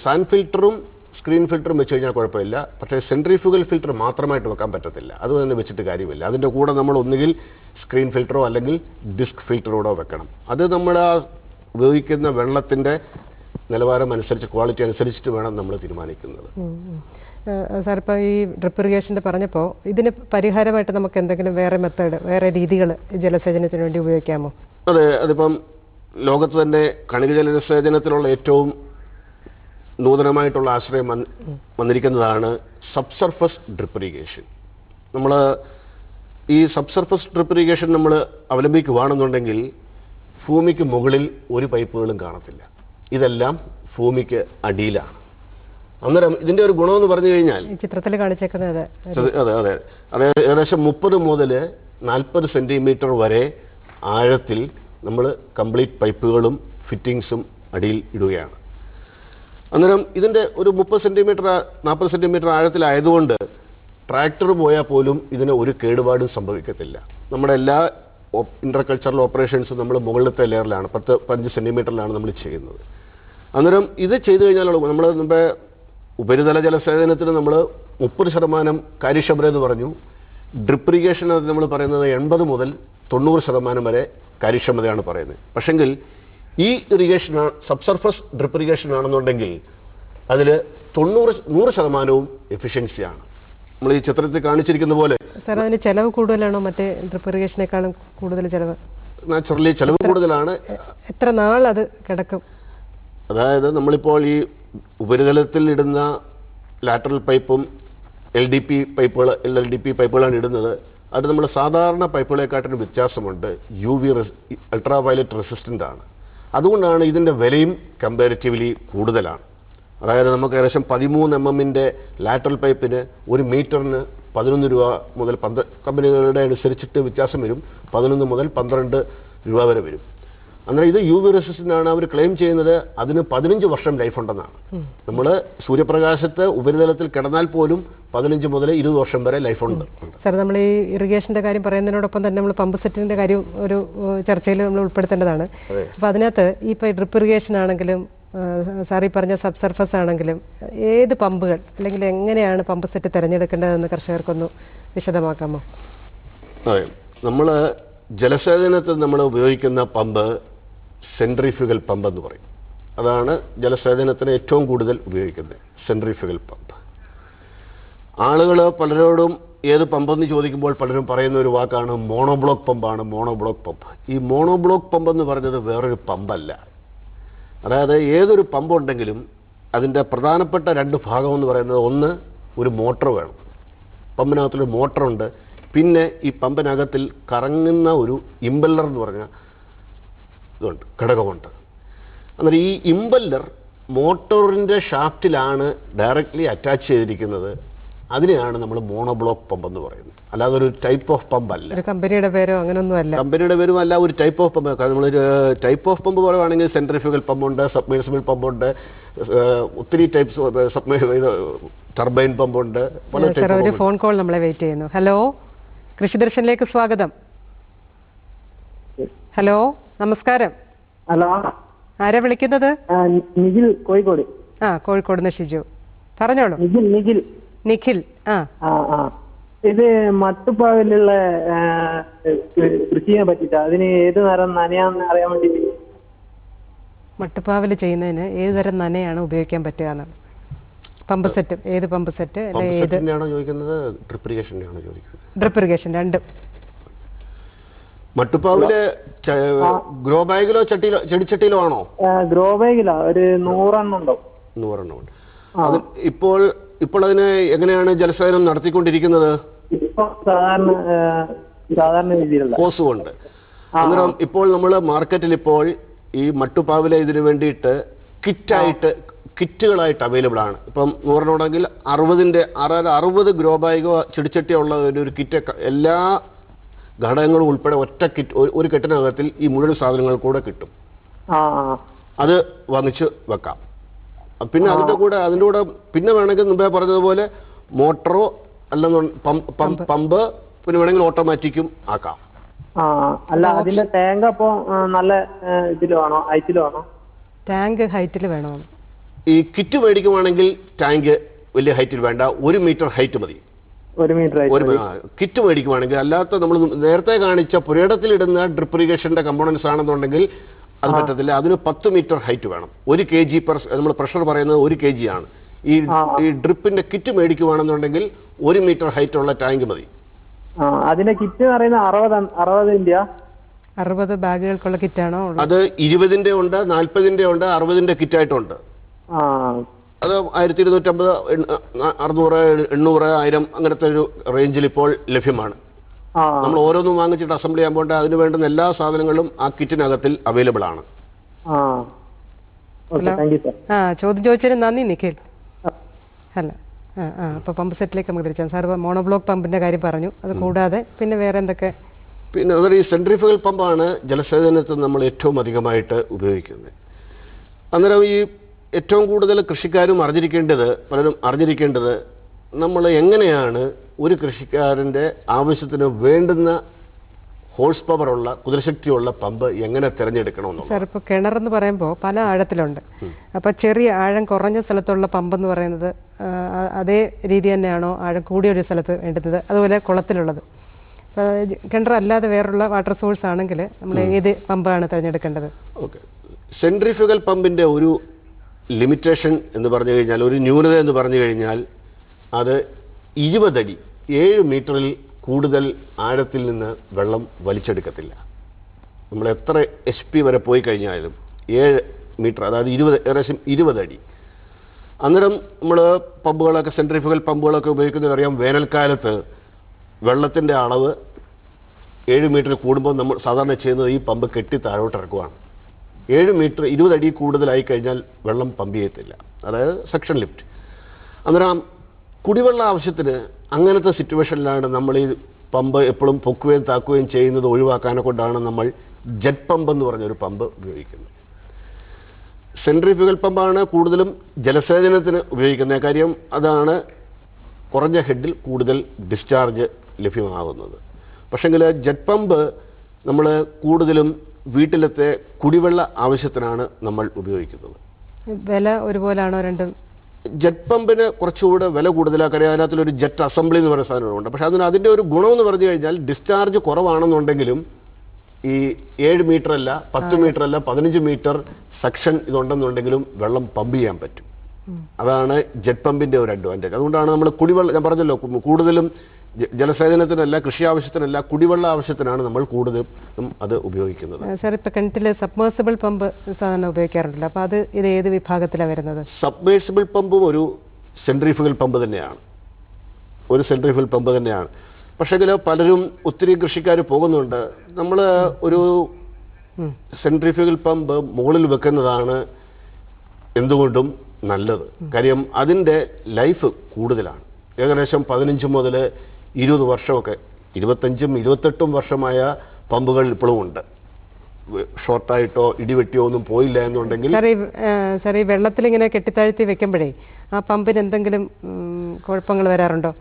സാൻഡ് ഫിൽറ്ററും സ്ക്രീൻ ഫിൽറ്ററും വെച്ച് കഴിഞ്ഞാൽ കുഴപ്പമില്ല. പക്ഷേ സെൻട്രിഫ്യൂഗൽ ഫിൽറ്റർ മാത്രമായിട്ട് വെക്കാൻ പറ്റത്തില്ല. അത് തന്നെ വെച്ചിട്ട് കാര്യമില്ല. അതിൻ്റെ കൂടെ നമ്മൾ ഒന്നുകിൽ സ്ക്രീൻ ഫിൽറ്ററോ അല്ലെങ്കിൽ ഡിസ്ക് ഫിൽറ്ററോടോ വെക്കണം. അത് നമ്മൾ ആ ഉപയോഗിക്കുന്ന വെള്ളത്തിൻ്റെ നിലവാരം അനുസരിച്ച്, ക്വാളിറ്റി അനുസരിച്ചിട്ട് വേണം നമ്മൾ തീരുമാനിക്കുന്നത്. സാർ, ഇപ്പോൾ ഈ ഡ്രിപ്പ് ഇറിഗേഷൻ്റെ പറഞ്ഞപ്പോൾ ഇതിന് പരിഹാരമായിട്ട് നമുക്ക് എന്തെങ്കിലും വേറെ മെത്തേഡ്, വേറെ രീതികൾ ജലസേചനത്തിന് വേണ്ടി ഉപയോഗിക്കാമോ? അതെ, അതിപ്പം ലോകത്ത് തന്നെ കണിക ജലസേചനത്തിലുള്ള ഏറ്റവും നൂതനമായിട്ടുള്ള ആശ്രയം വന്നിരിക്കുന്നതാണ് സബ്സർഫസ് ഡ്രിപ്പ് ഇറിഗേഷൻ. നമ്മൾ ഈ സബ്സർഫസ് ഡ്രിപ്പ് ഇറിഗേഷൻ നമ്മൾ അവലംബിക്കുകയാണെന്നുണ്ടെങ്കിൽ ഭൂമിക്ക് മുകളിൽ ഒരു പൈപ്പുകളും കാണത്തില്ല. ഇതെല്ലാം ഭൂമിക്ക് അടിയിലാണ്. അന്നേരം ഇതിൻ്റെ ഒരു ഗുണമെന്ന് പറഞ്ഞു കഴിഞ്ഞാൽ ചിത്രത്തിൽ കാണിച്ചേക്കുന്നത് അതെ അതെ അതെ ഏകദേശം 30 മുതൽ 40 സെൻറ്റിമീറ്റർ വരെ ആഴത്തിൽ നമ്മൾ കംപ്ലീറ്റ് പൈപ്പുകളും ഫിറ്റിങ്സും അടിയിൽ ഇടുകയാണ്. അന്നേരം ഇതിൻ്റെ ഒരു 30 സെൻറ്റിമീറ്റർ 40 സെൻറ്റിമീറ്റർ ആഴത്തിലായതുകൊണ്ട് ട്രാക്ടർ പോയാൽ പോലും ഇതിന് ഒരു കേടുപാടും സംഭവിക്കത്തില്ല. നമ്മുടെ എല്ലാ ഇൻ്റർകൾച്ചറൽ ഓപ്പറേഷൻസും നമ്മൾ മുകളിലത്തെ ലെയറിലാണ്, 10-15 സെൻറ്റിമീറ്ററിലാണ് നമ്മൾ ചെയ്യുന്നത്. അന്നേരം ഇത് ചെയ്തു കഴിഞ്ഞാൽ നമ്മൾ മുമ്പേ ഉപരിതല ജലസേചനത്തിന് നമ്മൾ 30% കാര്യക്ഷമത എന്ന് പറഞ്ഞു. ഡ്രിപ്പ് ഇറിഗേഷൻ നമ്മൾ പറയുന്നത് 80 മുതൽ 90% വരെ കാര്യക്ഷമതയാണ് പറയുന്നത്. പക്ഷെങ്കിൽ ഈ ഇറിഗേഷൻ സബ്സർഫസ് ഡ്രിപ്പ് ഇറിഗേഷൻ ആണെന്നുണ്ടെങ്കിൽ അതിൽ 100% എഫിഷ്യൻസിയാണ്. നമ്മൾ ഈ ചിത്രത്തിൽ കാണിച്ചിരിക്കുന്ന പോലെ. സാർ, അതിന് ചെലവ് കൂടുതലാണോ മറ്റേ ഡ്രിപ്പ് ഇറിഗേഷനേക്കാളും കൂടുതൽ ചെലവ്? നാച്ചുറലി ചെലവ് കൂടുതലാണ്. എത്ര നാൾ അത് കിടക്കും? അതായത് നമ്മളിപ്പോൾ ഈ ഉപരിതലത്തിൽ ഇടുന്ന ലാറ്ററൽ പൈപ്പും LDP പൈപ്പുകളാണ് ഇടുന്നത്. അത് നമ്മൾ സാധാരണ പൈപ്പുകളെക്കാട്ടിന് വ്യത്യാസമുണ്ട്. UV അൾട്രാ വയലറ്റ് റെസിസ്റ്റൻ്റ് ആണ്. അതുകൊണ്ടാണ് ഇതിൻ്റെ വിലയും കമ്പാരിറ്റീവ്ലി കൂടുതലാണ്. അതായത് നമുക്ക് ഏകദേശം 13 mm ലാറ്ററൽ പൈപ്പിന് 1 മീറ്ററിന് 11 രൂപ മുതൽ കമ്പനികളുടെ അനുസരിച്ചിട്ട് വ്യത്യാസം വരും. 11 മുതൽ 12 രൂപ വരെ വരും. അന്നേരം ഇത് UV റെസിസ്റ്റൻ്റ് ആണ്. അവർ ക്ലെയിം ചെയ്യുന്നത് അതിന് 15 വർഷം ലൈഫ് ഉണ്ടെന്നാണ്. നമ്മൾ സൂര്യപ്രകാശത്ത് ഉപരിതലത്തിൽ കിടന്നാൽ പോലും 15 മുതൽ 20 വർഷം വരെ ലൈഫ് ഉണ്ട്. സാർ, നമ്മൾ ഈ ഇറിഗേഷൻ്റെ കാര്യം പറയുന്നതിനോടൊപ്പം തന്നെ നമ്മൾ പമ്പ് സെറ്റിൻ്റെ കാര്യം ഒരു ചർച്ചയിൽ നമ്മൾ ഉൾപ്പെടുത്തേണ്ടതാണ്. അപ്പോൾ അതിനകത്ത് ഈ ഇപ്പോൾ ഡ്രിപ്പ് ഇറിഗേഷൻ ആണെങ്കിലും സാർ ഈ പറഞ്ഞ സബ്സർഫസ് ആണെങ്കിലും ഏത് പമ്പുകൾ അല്ലെങ്കിൽ എങ്ങനെയാണ് പമ്പ് സെറ്റ് തിരഞ്ഞെടുക്കേണ്ടതെന്ന് കർഷകർക്കൊന്ന് വിശദമാക്കാമോ? അതെ, നമ്മൾ ജലസേചനത്തിൽ നമ്മൾ ഉപയോഗിക്കുന്ന പമ്പ് സെൻട്രിഫ്യൂഗൽ പമ്പ് എന്ന് പറയും. അതാണ് ജലസേചനത്തിന് ഏറ്റവും കൂടുതൽ ഉപയോഗിക്കുന്നത്, സെൻട്രിഫ്യൂഗൽ പമ്പ്. ആളുകൾ പലരോടും ഏത് പമ്പെന്ന് ചോദിക്കുമ്പോൾ പലരും പറയുന്ന ഒരു വാക്കാണ് മോണോബ്ലോക്ക് പമ്പാണ്. Monoblock pump. ഈ മോണോബ്ലോക്ക് പമ്പ് എന്ന് പറഞ്ഞത് വേറൊരു പമ്പല്ല. അതായത് ഏതൊരു പമ്പ് ഉണ്ടെങ്കിലും അതിൻ്റെ പ്രധാനപ്പെട്ട 2 ഭാഗം എന്ന് പറയുന്നത്, ഒന്ന് ഒരു മോട്ടർ വേണം. പമ്പിനകത്തൊരു മോട്ടറുണ്ട്. പിന്നെ ഈ പമ്പിനകത്തിൽ കറങ്ങുന്ന ഒരു ഇമ്പല്ലർ എന്ന് പറഞ്ഞ ഇതുണ്ട്, ഘടകമുണ്ട്. അന്നേരം ഈ ഇമ്പല്ലർ മോട്ടോറിൻ്റെ ഷാഫ്റ്റിലാണ് ഡയറക്റ്റ്ലി അറ്റാച്ച് ചെയ്തിരിക്കുന്നത്. അതിനെയാണ് നമ്മൾ മോണോബ്ലോക്ക് പമ്പ് എന്ന് പറയുന്നത്. അല്ലാതെ ഒരു ടൈപ്പ് ഓഫ് പമ്പ് അല്ല. കമ്പനിയുടെ പേരോ അങ്ങനെയൊന്നും അല്ല. കമ്പനിയുടെ പേരും അല്ല, ഒരു ടൈപ്പ് ഓഫ് പമ്പ്. നമ്മളൊരു ടൈപ്പ് ഓഫ് പമ്പ് പറയുകയാണെങ്കിൽ സെൻട്രിഫ്യൂഗൽ പമ്പുണ്ട്, സബ്മേഴ്സിബിൾ പമ്പുണ്ട്, ഒത്തിരി ടൈപ്സ്, ടർബൈൻ പമ്പുണ്ട്. ഒരു ഫോൺ കോൾ നമ്മളെ വെയിറ്റ് ചെയ്യുന്നു. ഹലോ, കൃഷിദർശനിലേക്ക് സ്വാഗതം. ഹലോ, നമസ്കാരം. ഹലോ, ആരാ വിളിക്കുന്നത്? നിഖിൽ, കോഴിക്കോട്. കോഴിക്കോട് നിന്ന് ഷിജു, പറഞ്ഞോളൂ. നിഖിൽ. ഇത് മട്ടുപ്പാവിലുള്ള കൃഷിയെ പറ്റിട്ടാ. അതിന് ഏത് തരം നനയാന്ന് അറിയാൻ വേണ്ടി. മട്ടുപ്പാവിൽ ചെയ്യുന്നതിന് ഏത് തരം നനയാണ് ഉപയോഗിക്കാൻ പറ്റുക എന്നാണ്. പമ്പ് സെറ്റ്, ഏത് പമ്പ് സെറ്റ്? ഡ്രിപ്പ് ഇറിഗേഷൻ രണ്ടും. മട്ടുപ്പാവില് ഗ്രോ ബാഗിലോ ചെടിച്ചട്ടിയിലോ ആണോ? ഗ്രോ ബാഗിലോ ഒരു 100 എണ്ണം ഉണ്ടാവും. 100 എണ്ണം ഉണ്ട്. ഇപ്പോൾ അതിന് എങ്ങനെയാണ് ജലസേചനം നടത്തിക്കൊണ്ടിരിക്കുന്നത്? സാധാരണ രീതിയിലുള്ള ഹോസ് കൊണ്ട്. അന്നേരം ഇപ്പോൾ നമ്മൾ മാർക്കറ്റിൽ ഇപ്പോൾ ഈ മട്ടുപ്പാവിലെ ഇതിനു വേണ്ടിയിട്ട് കിറ്റുകളായിട്ട് അവൈലബിൾ ആണ്. ഇപ്പം 100 എണ്ണമെങ്കിൽ 60 ഗ്രോ ബാഗോ ചെടിച്ചട്ടിയോ ഉള്ള ഒരു കിറ്റ്, എല്ലാ ഘടകങ്ങളും ഉൾപ്പെടെ ഒറ്റ കിറ്റ്, ഒരു കെട്ടിനകത്തിൽ ഈ മുഴുവൻ സാധനങ്ങൾ കൂടെ കിട്ടും. അത് വാങ്ങിച്ച് വെക്കാം. പിന്നെ അതിൻ്റെ കൂടെ പിന്നെ വേണമെങ്കിൽ മുമ്പേ പറഞ്ഞതുപോലെ മോട്ടറോ അല്ലെന്ന് പമ്പ്, പിന്നെ വേണമെങ്കിൽ ഓട്ടോമാറ്റിക്കും ആക്കാം. അല്ല, അതിന്റെ ടാങ്ക് അപ്പോൾ നല്ല ഇതിലാണോ, ഹൈറ്റിലാണോ? ടാങ്ക് ഹൈറ്റിൽ വേണോ? ഈ കിറ്റ് മേടിക്കുവാണെങ്കിൽ ടാങ്ക് വലിയ ഹൈറ്റിൽ വേണ്ട, 1 മീറ്റർ ഹൈറ്റ് മതി. 1 മീറ്റർ കിറ്റ് മേടിക്കുവാണെങ്കിൽ. അല്ലാത്ത നമ്മൾ നേരത്തെ കാണിച്ച പുരയിടത്തിലിടുന്ന ഡ്രിപ്പ് ഇറിഗേഷന്റെ കമ്പോണൻസ് ആണെന്നുണ്ടെങ്കിൽ അത് പറ്റത്തില്ല. അതിന് 10 മീറ്റർ ഹൈറ്റ് വേണം. 1 kg നമ്മൾ പ്രഷർ പറയുന്നത് 1 kg ആണ്. ഈ ഡ്രിപ്പിന്റെ കിറ്റ് മേടിക്കുവാണെന്നുണ്ടെങ്കിൽ 1 മീറ്റർ ഹൈറ്റ് ഉള്ള ടാങ്ക് മതി. അതിന്റെ കിറ്റ് പറയുന്നത് 60 ബാഗുകൾക്കുള്ള കിറ്റാണോ? അത് 20ന്റെ ഉണ്ട്, 40ന്റെ ഉണ്ട്, 60ന്റെ കിറ്റായിട്ടുണ്ട്. അത് 1250, 600, 800, 1000 അങ്ങനത്തെ ഒരു റേഞ്ചിൽ ഇപ്പോൾ ലഭ്യമാണ്. നമ്മൾ ഓരോന്നും വാങ്ങിച്ചിട്ട് അസംബ്ലി ചെയ്യാൻ പോകേണ്ട, അതിന് വേണ്ടുന്ന എല്ലാ സാധനങ്ങളും ആ കിറ്റിനകത്തിൽ അവൈലബിൾ ആണ്. ചോദ്യം ചോദിച്ചതിന് നന്ദി നിഖിൽ. അല്ല അപ്പൊ പമ്പ് സെറ്റിലേക്ക് നമുക്ക് തിരിച്ചാൽ സാർ മോണോബ്ലോക്ക് പമ്പിന്റെ കാര്യം പറഞ്ഞു. അത് കൂടാതെ പിന്നെ വേറെ എന്തൊക്കെ? പിന്നെ അതൊരു ഈ സെൻട്രിഫ്യൂഗൽ പമ്പാണ് ജലസേചനത്തിൽ നമ്മൾ ഏറ്റവും അധികമായിട്ട് ഉപയോഗിക്കുന്നത്. അന്നേരം ഈ ഏറ്റവും കൂടുതൽ കൃഷിക്കാരും പലരും അറിഞ്ഞിരിക്കേണ്ടത് നമ്മൾ എങ്ങനെയാണ് ഒരു കൃഷിക്കാരൻ്റെ ആവശ്യത്തിന് വേണ്ടുന്ന ഹോഴ്സ് പവറുള്ള കുതിരശക്തിയുള്ള പമ്പ് എങ്ങനെ തിരഞ്ഞെടുക്കണമെന്നുള്ളത്. സാർ ഇപ്പോൾ കിണറെന്ന് പറയുമ്പോൾ പല ആഴത്തിലുണ്ട്. അപ്പോൾ ചെറിയ ആഴം കുറഞ്ഞ സ്ഥലത്തുള്ള പമ്പ് എന്ന് പറയുന്നത് അതേ രീതി തന്നെയാണോ ആഴം കൂടിയ ഒരു സ്ഥലത്ത് വേണ്ടുന്നത്? അതുപോലെ കുളത്തിലുള്ളത്. കിണറല്ലാതെ വേറുള്ള വാട്ടർ സോഴ്സ് ആണെങ്കിൽ നമ്മൾ ഏത് പമ്പാണ് തിരഞ്ഞെടുക്കേണ്ടത്? ഓക്കെ, സെൻട്രിഫ്യൂഗൽ പമ്പിൻ്റെ ഒരു ലിമിറ്റേഷൻ എന്ന് പറഞ്ഞു കഴിഞ്ഞാൽ, ഒരു ന്യൂനത എന്ന് പറഞ്ഞു കഴിഞ്ഞാൽ, അത് 20 അടി 7 മീറ്ററിൽ കൂടുതൽ ആഴത്തിൽ നിന്ന് വെള്ളം വലിച്ചെടുക്കത്തില്ല. നമ്മൾ എത്ര HP വരെ പോയി കഴിഞ്ഞാലും 7 മീറ്റർ, അതായത് ഏകദേശം 20 അടി. അന്നേരം നമ്മൾ പമ്പുകളൊക്കെ, സെൻട്രിഫ്യൂഗൽ പമ്പുകളൊക്കെ ഉപയോഗിക്കുന്നതറിയാം, വേനൽക്കാലത്ത് വെള്ളത്തിൻ്റെ അളവ് 7 മീറ്റർ കൂടുമ്പോൾ നമ്മൾ സാധാരണ ചെയ്യുന്നത് ഈ പമ്പ് കെട്ടി താഴോട്ട് ഇറക്കുവാണ്. 7 മീറ്റർ 20 അടി കൂടുതലായി കഴിഞ്ഞാൽ വെള്ളം പമ്പ് ചെയ്യത്തില്ല, അതായത് സെക്ഷൻ ലിഫ്റ്റ്. അന്നേരം കുടിവെള്ള ആവശ്യത്തിന് അങ്ങനത്തെ സിറ്റുവേഷനിലാണ് നമ്മൾ ഈ പമ്പ് എപ്പോഴും പൊക്കുകയും താക്കുകയും ചെയ്യുന്നത് ഒഴിവാക്കാനെ കൊണ്ടാണ് നമ്മൾ ജെറ്റ് പമ്പ് എന്ന് പറഞ്ഞൊരു പമ്പ് ഉപയോഗിക്കുന്നത്. സെൻട്രിഫ്യൂഗൽ പമ്പാണ് കൂടുതലും ജലസേചനത്തിന് ഉപയോഗിക്കുന്ന കാര്യം. അതാണ് കുറഞ്ഞ ഹെഡിൽ കൂടുതൽ ഡിസ്ചാർജ് ലഭ്യമാകുന്നത്. പക്ഷെങ്കിൽ ജെറ്റ് പമ്പ് നമ്മൾ കൂടുതലും വീട്ടിലത്തെ കുടിവെള്ള ആവശ്യത്തിനാണ് നമ്മൾ ഉപയോഗിക്കുന്നത്. വില ഒരുപോലാണോ രണ്ടും? ജെറ്റ് പമ്പിന് കുറച്ചുകൂടെ വില കൂടുതലാണ്. കാര്യം അതിനകത്തൊരു ജെറ്റ് അസംബ്ലി എന്ന് പറയുന്ന സാധനമുണ്ട്. പക്ഷെ അതിൻ്റെ ഒരു ഗുണമെന്ന് പറഞ്ഞു കഴിഞ്ഞാൽ ഡിസ്ചാർജ് കുറവാണെന്നുണ്ടെങ്കിലും ഈ 7 മീറ്റർ അല്ല, 10 മീറ്റർ അല്ല, 15 മീറ്റർ സെക്ഷൻ ഇതുണ്ടെന്നുണ്ടെങ്കിലും വെള്ളം പമ്പ് ചെയ്യാൻ പറ്റും. അതാണ് ജെറ്റ് പമ്പിന്റെ ഒരു അഡ്വാൻറ്റേജ്. അതുകൊണ്ടാണ് നമ്മൾ കുടിവെള്ളം, ഞാൻ പറഞ്ഞല്ലോ, കൂടുതലും ജലസേചനത്തിനല്ല, കൃഷി ആവശ്യത്തിനല്ല, കുടിവെള്ള ആവശ്യത്തിനാണ് നമ്മൾ കൂടുതലും അത് ഉപയോഗിക്കുന്നത്. സാർ, ഇപ്പൊ കിണറ്റില് സബ്മേഴ്സിബിൾ പമ്പ് സാധാരണ ഉപയോഗിക്കാറുണ്ടല്ലോ, അപ്പൊ അത് ഇത് ഏത് വിഭാഗത്തിലാണ് വരുന്നത്? സബ്മേഴ്സിബിൾ പമ്പും ഒരു സെൻട്രിഫ്യൂഗൽ പമ്പ് തന്നെയാണ്. പക്ഷെങ്കിൽ പലരും, ഒത്തിരി കൃഷിക്കാർ പോകുന്നുണ്ട്. നമ്മൾ ഒരു സെൻട്രിഫ്യൂഗൽ പമ്പ് മുകളിൽ വെക്കുന്നതാണ് എന്തുകൊണ്ടും നല്ലത്. കാര്യം അതിൻ്റെ ലൈഫ് കൂടുതലാണ്. ഏകദേശം 15 മുതൽ 20 വർഷമൊക്കെ, 25ഉം 28ഉം വർഷമായ പമ്പുകൾ ഇപ്പോഴും ഉണ്ട്. ഷോർട്ടായിട്ടോ ഇടിവെട്ടിയോ ഒന്നും പോയില്ല എന്നുണ്ടെങ്കിൽ. സാർ, ഈ വെള്ളത്തിൽ ഇങ്ങനെ കെട്ടിത്താഴ്ത്തി വെക്കുമ്പോഴേ ആ പമ്പിന് എന്തെങ്കിലും കുഴപ്പങ്ങൾ വരാറുണ്ടോ?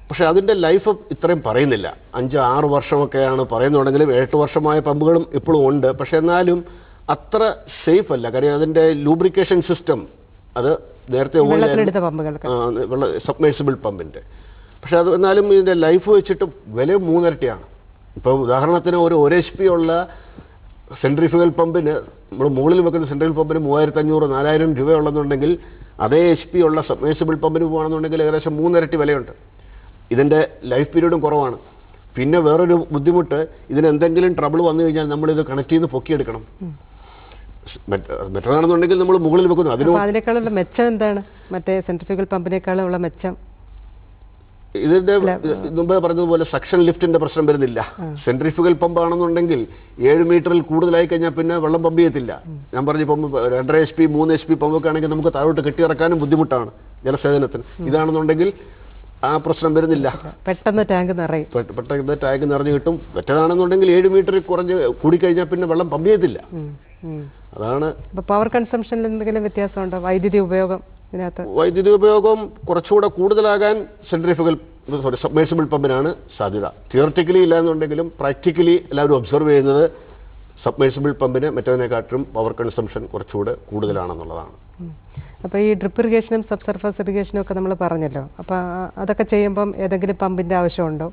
പക്ഷെ അതിൻ്റെ ലൈഫ് ഇത്രയും പറയുന്നില്ല. 5-6 വർഷമൊക്കെയാണ് പറയുന്നുണ്ടെങ്കിലും 8 വർഷമായ പമ്പുകളും ഇപ്പോഴും ഉണ്ട്. പക്ഷെ എന്നാലും അത്ര സേഫ് അല്ല. കാര്യം അതിൻ്റെ ലൂബ്രിക്കേഷൻ സിസ്റ്റം അത് നേരത്തെ സബ്മേഴ്സിബിൾ പമ്പിൻ്റെ. പക്ഷെ അത് എന്നാലും ഇതിൻ്റെ ലൈഫ് വെച്ചിട്ട് വില 3 ഇരട്ടിയാണ്. ഇപ്പോൾ ഉദാഹരണത്തിന് ഒരു HP ഉള്ള സെൻട്രിഫ്യൂഗൽ പമ്പിന്, നമ്മൾ മുകളിൽ വെക്കുന്ന സെൻട്രിഫ്യൂഗൽ പമ്പിന് 3500-4000 രൂപയുള്ളതെന്നുണ്ടെങ്കിൽ അതേ HP ഉള്ള സബ്മേഴ്സിബിൾ പമ്പിന് പോകുകയാണെന്നുണ്ടെങ്കിൽ ഏകദേശം 3 ഇരട്ടി വിലയുണ്ട്. ഇതിൻ്റെ ലൈഫ് പീരീഡും കുറവാണ്. പിന്നെ വേറൊരു ബുദ്ധിമുട്ട്, ഇതിനെന്തെങ്കിലും ട്രബിൾ വന്നു കഴിഞ്ഞാൽ നമ്മളിത് കണക്ട് ചെയ്ത് പൊക്കിയെടുക്കണം. മെറ്ററാണെന്നുണ്ടെങ്കിൽ നമ്മൾ മുകളിൽ വെക്കുന്നു. അതിനേക്കാളുള്ള മെച്ചം എന്താണ്? മറ്റേ സെൻട്രിഫ്യൂഗൽ പമ്പിനേക്കാളുള്ള മെച്ചം ഇതിന്റെ മുമ്പേ പറഞ്ഞതുപോലെ സെക്ഷൻ ലിഫ്റ്റിന്റെ പ്രശ്നം വരുന്നില്ല. സെൻട്രിഫ്യൂഗൽ പമ്പ് ആണെന്നുണ്ടെങ്കിൽ 7 മീറ്ററിൽ കൂടുതലായി കഴിഞ്ഞാൽ പിന്നെ വെള്ളം പമ്പ് ചെയ്യത്തില്ല. ഞാൻ പറഞ്ഞ പമ്പ് 2.5 HP 3 HP പമ്പൊക്കെ ആണെങ്കിൽ നമുക്ക് താഴോട്ട് കെട്ടിയിറക്കാനും ബുദ്ധിമുട്ടാണ് ജലസേചനത്തിന്. ഇതാണെന്നുണ്ടെങ്കിൽ ആ പ്രശ്നം വരുന്നില്ല. പെട്ടെന്ന് ടാങ്ക് നിറഞ്ഞു കിട്ടും. മറ്റേതാണെന്നുണ്ടെങ്കിൽ 7 മീറ്ററിൽ കൂടിക്കഴിഞ്ഞാൽ പിന്നെ വെള്ളം പമ്പ് ചെയ്യത്തില്ല. അതാണ്. പവർ കൺസംഷനിൽ എന്തെങ്കിലും വ്യത്യാസമുണ്ടോ? വൈദ്യുതി ഉപയോഗം കുറച്ചുകൂടെ കൂടുതലാകാൻ സബ്മേഴ്സിബിൾ പമ്പിനാണ് സാധ്യത. തിയററ്റിക്കലി ഇല്ല എന്നുണ്ടെങ്കിലും പ്രാക്ടിക്കലി എല്ലാവരും ഒബ്സർവ് ചെയ്യുന്നത് സബ്മേഴ്സിബിൾ പമ്പിന് മറ്റതിനെക്കാട്ടും പവർ കൺസംഷൻ കുറച്ചുകൂടെ കൂടുതലാണെന്നുള്ളതാണ്. അപ്പോൾ ഈ ഡ്രിപ്പ് ഇറിഗേഷനും സബ് സർഫസ് ഇറിഗേഷനും ഒക്കെ നമ്മൾ പറഞ്ഞല്ലോ, അപ്പോൾ അതൊക്കെ ചെയ്യുമ്പം ഏതെങ്കിലും പമ്പിൻ്റെ ആവശ്യമുണ്ടോ?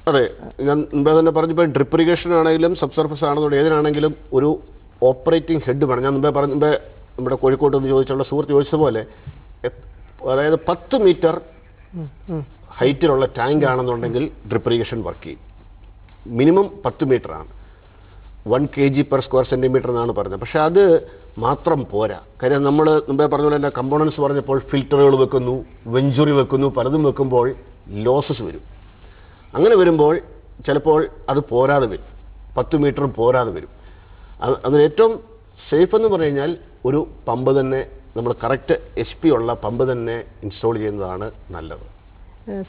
അതെ, ഞാൻ മുമ്പേ തന്നെ പറഞ്ഞപ്പോൾ ഡ്രിപ്പ് ഇറിഗേഷൻ ആണെങ്കിലും സബ് സർഫസ് ആണെന്നുണ്ടെങ്കിൽ ഏതിനാണെങ്കിലും ഒരു ഓപ്പറേറ്റിംഗ് ഹെഡ് വേണം. ഞാൻ മുമ്പേ നമ്മുടെ കോഴിക്കോട്ട് നിന്ന് ചോദിച്ചുള്ള സുഹൃത്ത് ചോദിച്ചതുപോലെ അതായത് 10 മീറ്റർ ഹൈറ്റിലുള്ള ടാങ്ക് ആണെന്നുണ്ടെങ്കിൽ ഡ്രിപ്പ് ഇറിഗേഷൻ വർക്ക് ചെയ്യും. മിനിമം 10 മീറ്ററാണ്, 1 kg/square centimeter എന്നാണ് പറഞ്ഞത്. പക്ഷെ അത് മാത്രം പോരാ. കാര്യം നമ്മൾ മുമ്പേ പറഞ്ഞ പോലെ തന്നെ കമ്പോണൻസ് പറഞ്ഞപ്പോൾ ഫിൽറ്ററുകൾ വെക്കുന്നു, വെഞ്ചുറി വെക്കുന്നു, പലതും വെക്കുമ്പോൾ ലോസസ് വരും. അങ്ങനെ വരുമ്പോൾ ചിലപ്പോൾ അത് പോരാതെ വരും, 10 മീറ്ററും പോരാതെ വരും. അതിന് ഏറ്റവും സേഫ് എന്ന് പറഞ്ഞു കഴിഞ്ഞാൽ ഒരു പമ്പ് തന്നെ, നമ്മൾ കറക്റ്റ് HP ഉള്ള പമ്പ് തന്നെ ഇൻസ്റ്റാൾ ചെയ്യുന്നതാണ് നല്ലത്.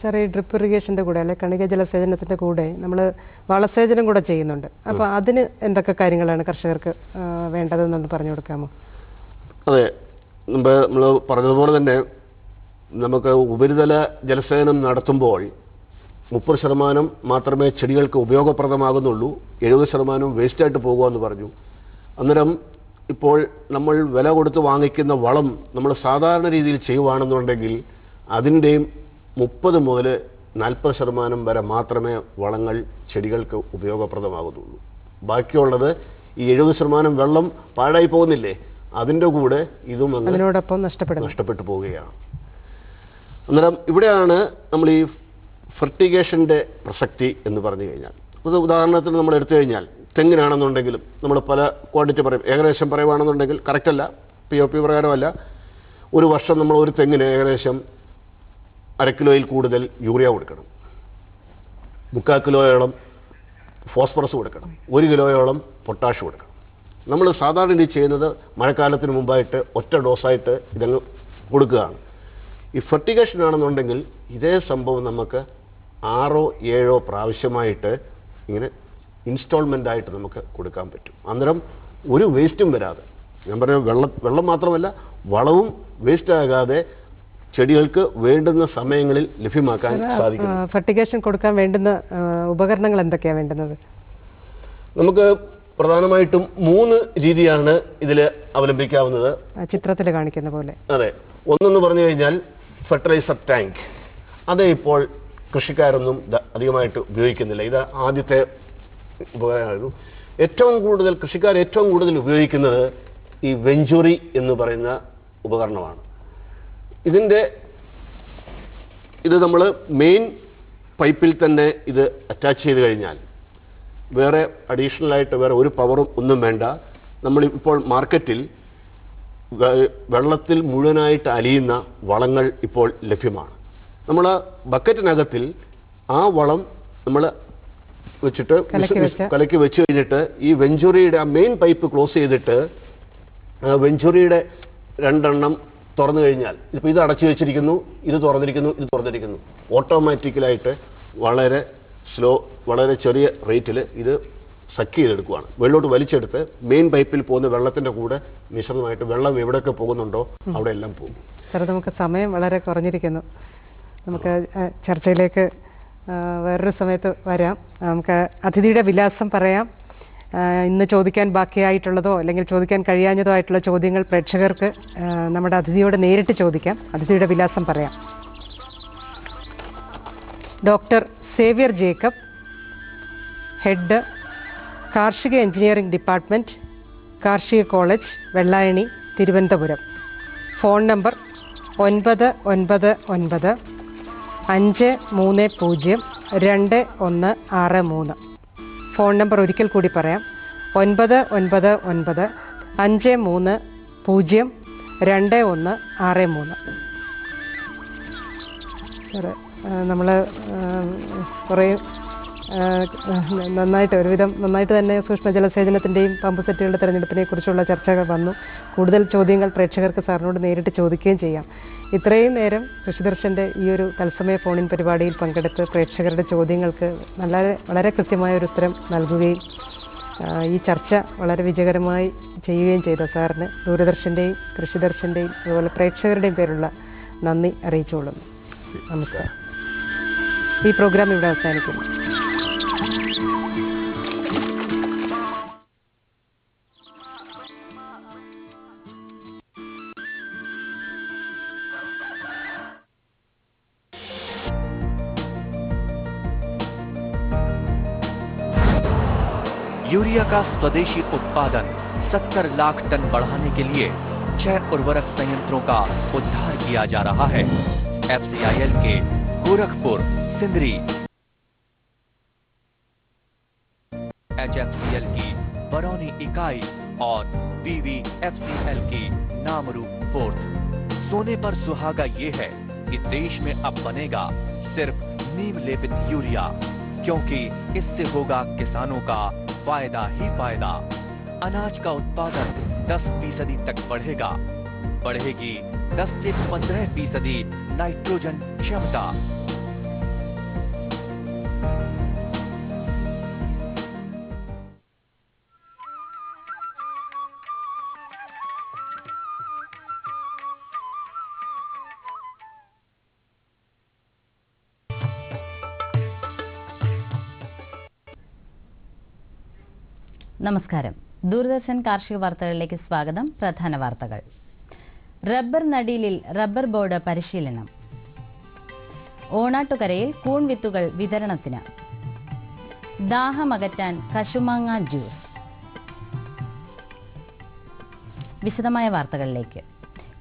സാർ, ഈ ഡ്രിപ്പ് ഇറിഗേഷൻ്റെ കൂടെ അല്ലെ കണിക ജലസേചനത്തിൻ്റെ കൂടെ നമ്മൾ വളസേചനം കൂടെ ചെയ്യുന്നുണ്ട്. അപ്പോൾ അതിന് എന്തൊക്കെ കാര്യങ്ങളാണ് കർഷകർക്ക് വേണ്ടതെന്നൊന്ന് പറഞ്ഞു കൊടുക്കാമോ? അതെ, മുമ്പ് നമ്മൾ പറഞ്ഞതുപോലെ തന്നെ നമുക്ക് ഉപരിതല ജലസേചനം നടത്തുമ്പോൾ 30% മാത്രമേ ചെടികൾക്ക് ഉപയോഗപ്രദമാകുന്നുള്ളൂ, 70% വേസ്റ്റായിട്ട് പോകുമെന്ന് പറഞ്ഞു. അന്നേരം ഇപ്പോൾ നമ്മൾ വില കൊടുത്ത് വാങ്ങിക്കുന്ന വളം നമ്മൾ സാധാരണ രീതിയിൽ ചെയ്യുവാണെന്നുണ്ടെങ്കിൽ അതിൻ്റെയും 30 മുതൽ 40% വരെ മാത്രമേ വളങ്ങൾ ചെടികൾക്ക് ഉപയോഗപ്രദമാകുന്നുള്ളൂ. ബാക്കിയുള്ളത് ഈ 70% വെള്ളം പാഴായി പോകുന്നില്ലേ, അതിൻ്റെ കൂടെ ഇതും അതിനോടൊപ്പം നഷ്ടപ്പെട്ടു പോവുകയാണ്. അന്നേരം ഇവിടെയാണ് നമ്മൾ ഈ ഫെർട്ടിഗേഷൻ്റെ പ്രസക്തി എന്ന് പറഞ്ഞു കഴിഞ്ഞാൽ, അത് ഉദാഹരണത്തിന് നമ്മൾ എടുത്തു കഴിഞ്ഞാൽ തെങ്ങിനാണെന്നുണ്ടെങ്കിലും നമ്മൾ പല ക്വാണ്ടിറ്റി പറയും, ഏകദേശം പറയുകയാണെന്നുണ്ടെങ്കിൽ കറക്റ്റല്ല, POP പ്രകാരമല്ല, ഒരു വർഷം നമ്മൾ ഒരു തെങ്ങിന് ഏകദേശം 1/2 കിലോയിൽ കൂടുതൽ യൂറിയ കൊടുക്കണം, 3/4 കിലോയോളം ഫോസ്ഫറസ് കൊടുക്കണം, 1 കിലോയോളം പൊട്ടാഷ് കൊടുക്കണം. നമ്മൾ സാധാരണ രീതി ചെയ്യുന്നത് മഴക്കാലത്തിന് മുമ്പായിട്ട് ഒറ്റ ഡോസായിട്ട് ഇതങ്ങ് കൊടുക്കുകയാണ്. ഈ ഫെർട്ടിഗേഷൻ ആണെന്നുണ്ടെങ്കിൽ ഇതേ സംഭവം നമുക്ക് 6-7 പ്രാവശ്യമായിട്ട് ഇങ്ങനെ ഇൻസ്റ്റാൾമെൻ്റ് ആയിട്ട് നമുക്ക് കൊടുക്കാൻ പറ്റും. അന്നേരം ഒരു വേസ്റ്റും വരാതെ, ഞാൻ പറഞ്ഞ വെള്ളം മാത്രമല്ല വളവും വേസ്റ്റ് ആകാതെ ചെടികൾക്ക് വേണ്ടുന്ന സമയങ്ങളിൽ ലഭ്യമാക്കാൻ സാധിക്കും. ഫെർട്ടിഗേഷൻ കൊടുക്കാൻ വേണ്ടുന്ന ഉപകരണങ്ങൾ എന്തൊക്കെയാണ് വേണ്ടുന്നത്? നമുക്ക് പ്രധാനമായിട്ടും 3 രീതിയാണ് ഇതിൽ അവലംബിക്കാവുന്നത്, ചിത്രത്തിൽ കാണിക്കുന്ന പോലെ. അതെ, ഒന്നെന്ന് പറഞ്ഞു കഴിഞ്ഞാൽ ഫെർട്ടിലൈസർ ടാങ്ക്. അത് ഇപ്പോൾ കൃഷിക്കാരൊന്നും അധികമായിട്ട് ഉപയോഗിക്കുന്നില്ല. ഇത് ആദ്യത്തെ ഉപകരണമായിരുന്നു. കൃഷിക്കാർ ഏറ്റവും കൂടുതൽ ഉപയോഗിക്കുന്നത് ഈ വെഞ്ചുറി എന്ന് പറയുന്ന ഉപകരണമാണ്. ഇത് നമ്മൾ മെയിൻ പൈപ്പിൽ തന്നെ ഇത് അറ്റാച്ച് ചെയ്ത് കഴിഞ്ഞാൽ വേറെ അഡീഷണലായിട്ട് വേറെ ഒരു പവറും ഒന്നും വേണ്ട. നമ്മളിപ്പോൾ മാർക്കറ്റിൽ വെള്ളത്തിൽ മുഴുവനായിട്ട് അലിയുന്ന വളങ്ങൾ ഇപ്പോൾ ലഭ്യമാണ്. നമ്മൾ ബക്കറ്റിനകത്തിൽ ആ വളം നമ്മൾ വെച്ചിട്ട് കലക്കി വെച്ച് കഴിഞ്ഞിട്ട് ഈ വെഞ്ചുറിയുടെ ആ മെയിൻ പൈപ്പ് ക്ലോസ് ചെയ്തിട്ട് വെഞ്ചുറിയുടെ 2 എണ്ണം തുറന്നു കഴിഞ്ഞാൽ, ഇപ്പോൾ ഇത് അടച്ചു വെച്ചിരിക്കുന്നു, ഇത് തുറന്നിരിക്കുന്നു, ഓട്ടോമാറ്റിക്കലായിട്ട് വളരെ ചെറിയ റേറ്റിൽ ഇത് സക്ക് ചെയ്തെടുക്കുകയാണ്. വെള്ളോട്ട് വലിച്ചെടുത്ത് മെയിൻ പൈപ്പിൽ പോകുന്ന വെള്ളത്തിൻ്റെ കൂടെ മിശ്രിതമായിട്ട് വെള്ളം എവിടെയൊക്കെ പോകുന്നുണ്ടോ അവിടെ എല്ലാം പോകും. സാർ, നമുക്ക് സമയം വളരെ കുറഞ്ഞിരിക്കുന്നു. നമുക്ക് ചർച്ചയിലേക്ക് വേറൊരു സമയത്ത് വരാം. നമുക്ക് അതിഥിയുടെ വിലാസം പറയാം. ഇന്ന് ചോദിക്കാൻ ബാക്കിയായിട്ടുള്ളതോ അല്ലെങ്കിൽ ചോദിക്കാൻ കഴിയാഞ്ഞതോ ആയിട്ടുള്ള ചോദ്യങ്ങൾ പ്രേക്ഷകർക്ക് നമ്മുടെ അതിഥിയോട് നേരിട്ട് ചോദിക്കാം. അതിഥിയുടെ വിലാസം പറയാം. ഡോക്ടർ സേവ്യർ ജേക്കബ്, ഹെഡ് കാർഷിക എഞ്ചിനീയറിംഗ് ഡിപ്പാർട്ട്മെൻറ്റ്, കാർഷിക college, Vellayani, Thiruvananthapuram. Phone number 9995302163. Phone number ഒരിക്കൽ കൂടി പറയാം, 9995302163. സാറ്, നമ്മൾ കുറേ നന്നായിട്ട് തന്നെ സൂക്ഷ്മ ജലസേചനത്തിൻ്റെയും പമ്പ് സെറ്റുകളുടെ തിരഞ്ഞെടുപ്പിനെ കുറിച്ചുള്ള ചർച്ചകൾ വന്നു. കൂടുതൽ ചോദ്യങ്ങൾ പ്രേക്ഷകർക്ക് സാറിനോട് നേരിട്ട് ചോദിക്കുകയും ചെയ്യാം. ഇത്രയും നേരം കൃഷിദർശൻ്റെ ഈ ഒരു തത്സമയ ഫോണിൻ പരിപാടിയിൽ പങ്കെടുത്ത് പ്രേക്ഷകരുടെ ചോദ്യങ്ങൾക്ക് വളരെ കൃത്യമായൊരു ഉത്തരം നൽകുകയും ഈ ചർച്ച വളരെ വിജയകരമായി ചെയ്യുകയും ചെയ്ത സാറിന് ദൂരദർശൻ്റെയും കൃഷിദർശൻ്റെയും അതുപോലെ പ്രേക്ഷകരുടെയും പേരുള്ള നന്ദി അറിയിച്ചുകൊള്ളുന്നു. നമസ്കാരം. ഈ പ്രോഗ്രാം ഇവിടെ അവസാനിക്കുന്നു. यूरिया का स्वदेशी उत्पादन 70 लाख टन बढ़ाने के लिए 6 उर्वरक संयंत्रों का उद्धार किया जा रहा है। FCIL के गोरखपुर, सिंदरी, HFCL की बरौनी इकाई और BVFCL की नामरू फोर्थ। सोने पर सुहागा ये है कि देश में अब बनेगा सिर्फ नीम लेपित यूरिया, क्योंकि इससे होगा किसानों का फायदा ही फायदा। अनाज का उत्पादन 10% तक बढ़ेगा। बढ़ेगी 10 से 15% नाइट्रोजन क्षमता। നമസ്കാരം. ദൂരദർശൻ കാർഷിക വാർത്തകളിലേക്ക് സ്വാഗതം. പ്രധാന വാർത്തകൾ. റബ്ബർ നടീലിൽ റബ്ബർ ബോർഡ് പരിശീലനം. ഓണാട്ടുകരയിൽ കൂൺ വിത്തുകൾ വിതരണത്തിന്. ദാഹമകറ്റാൻ കശുമാങ്ങ ജ്യൂസ്. വിശദമായ വാർത്തകളിലേക്ക്.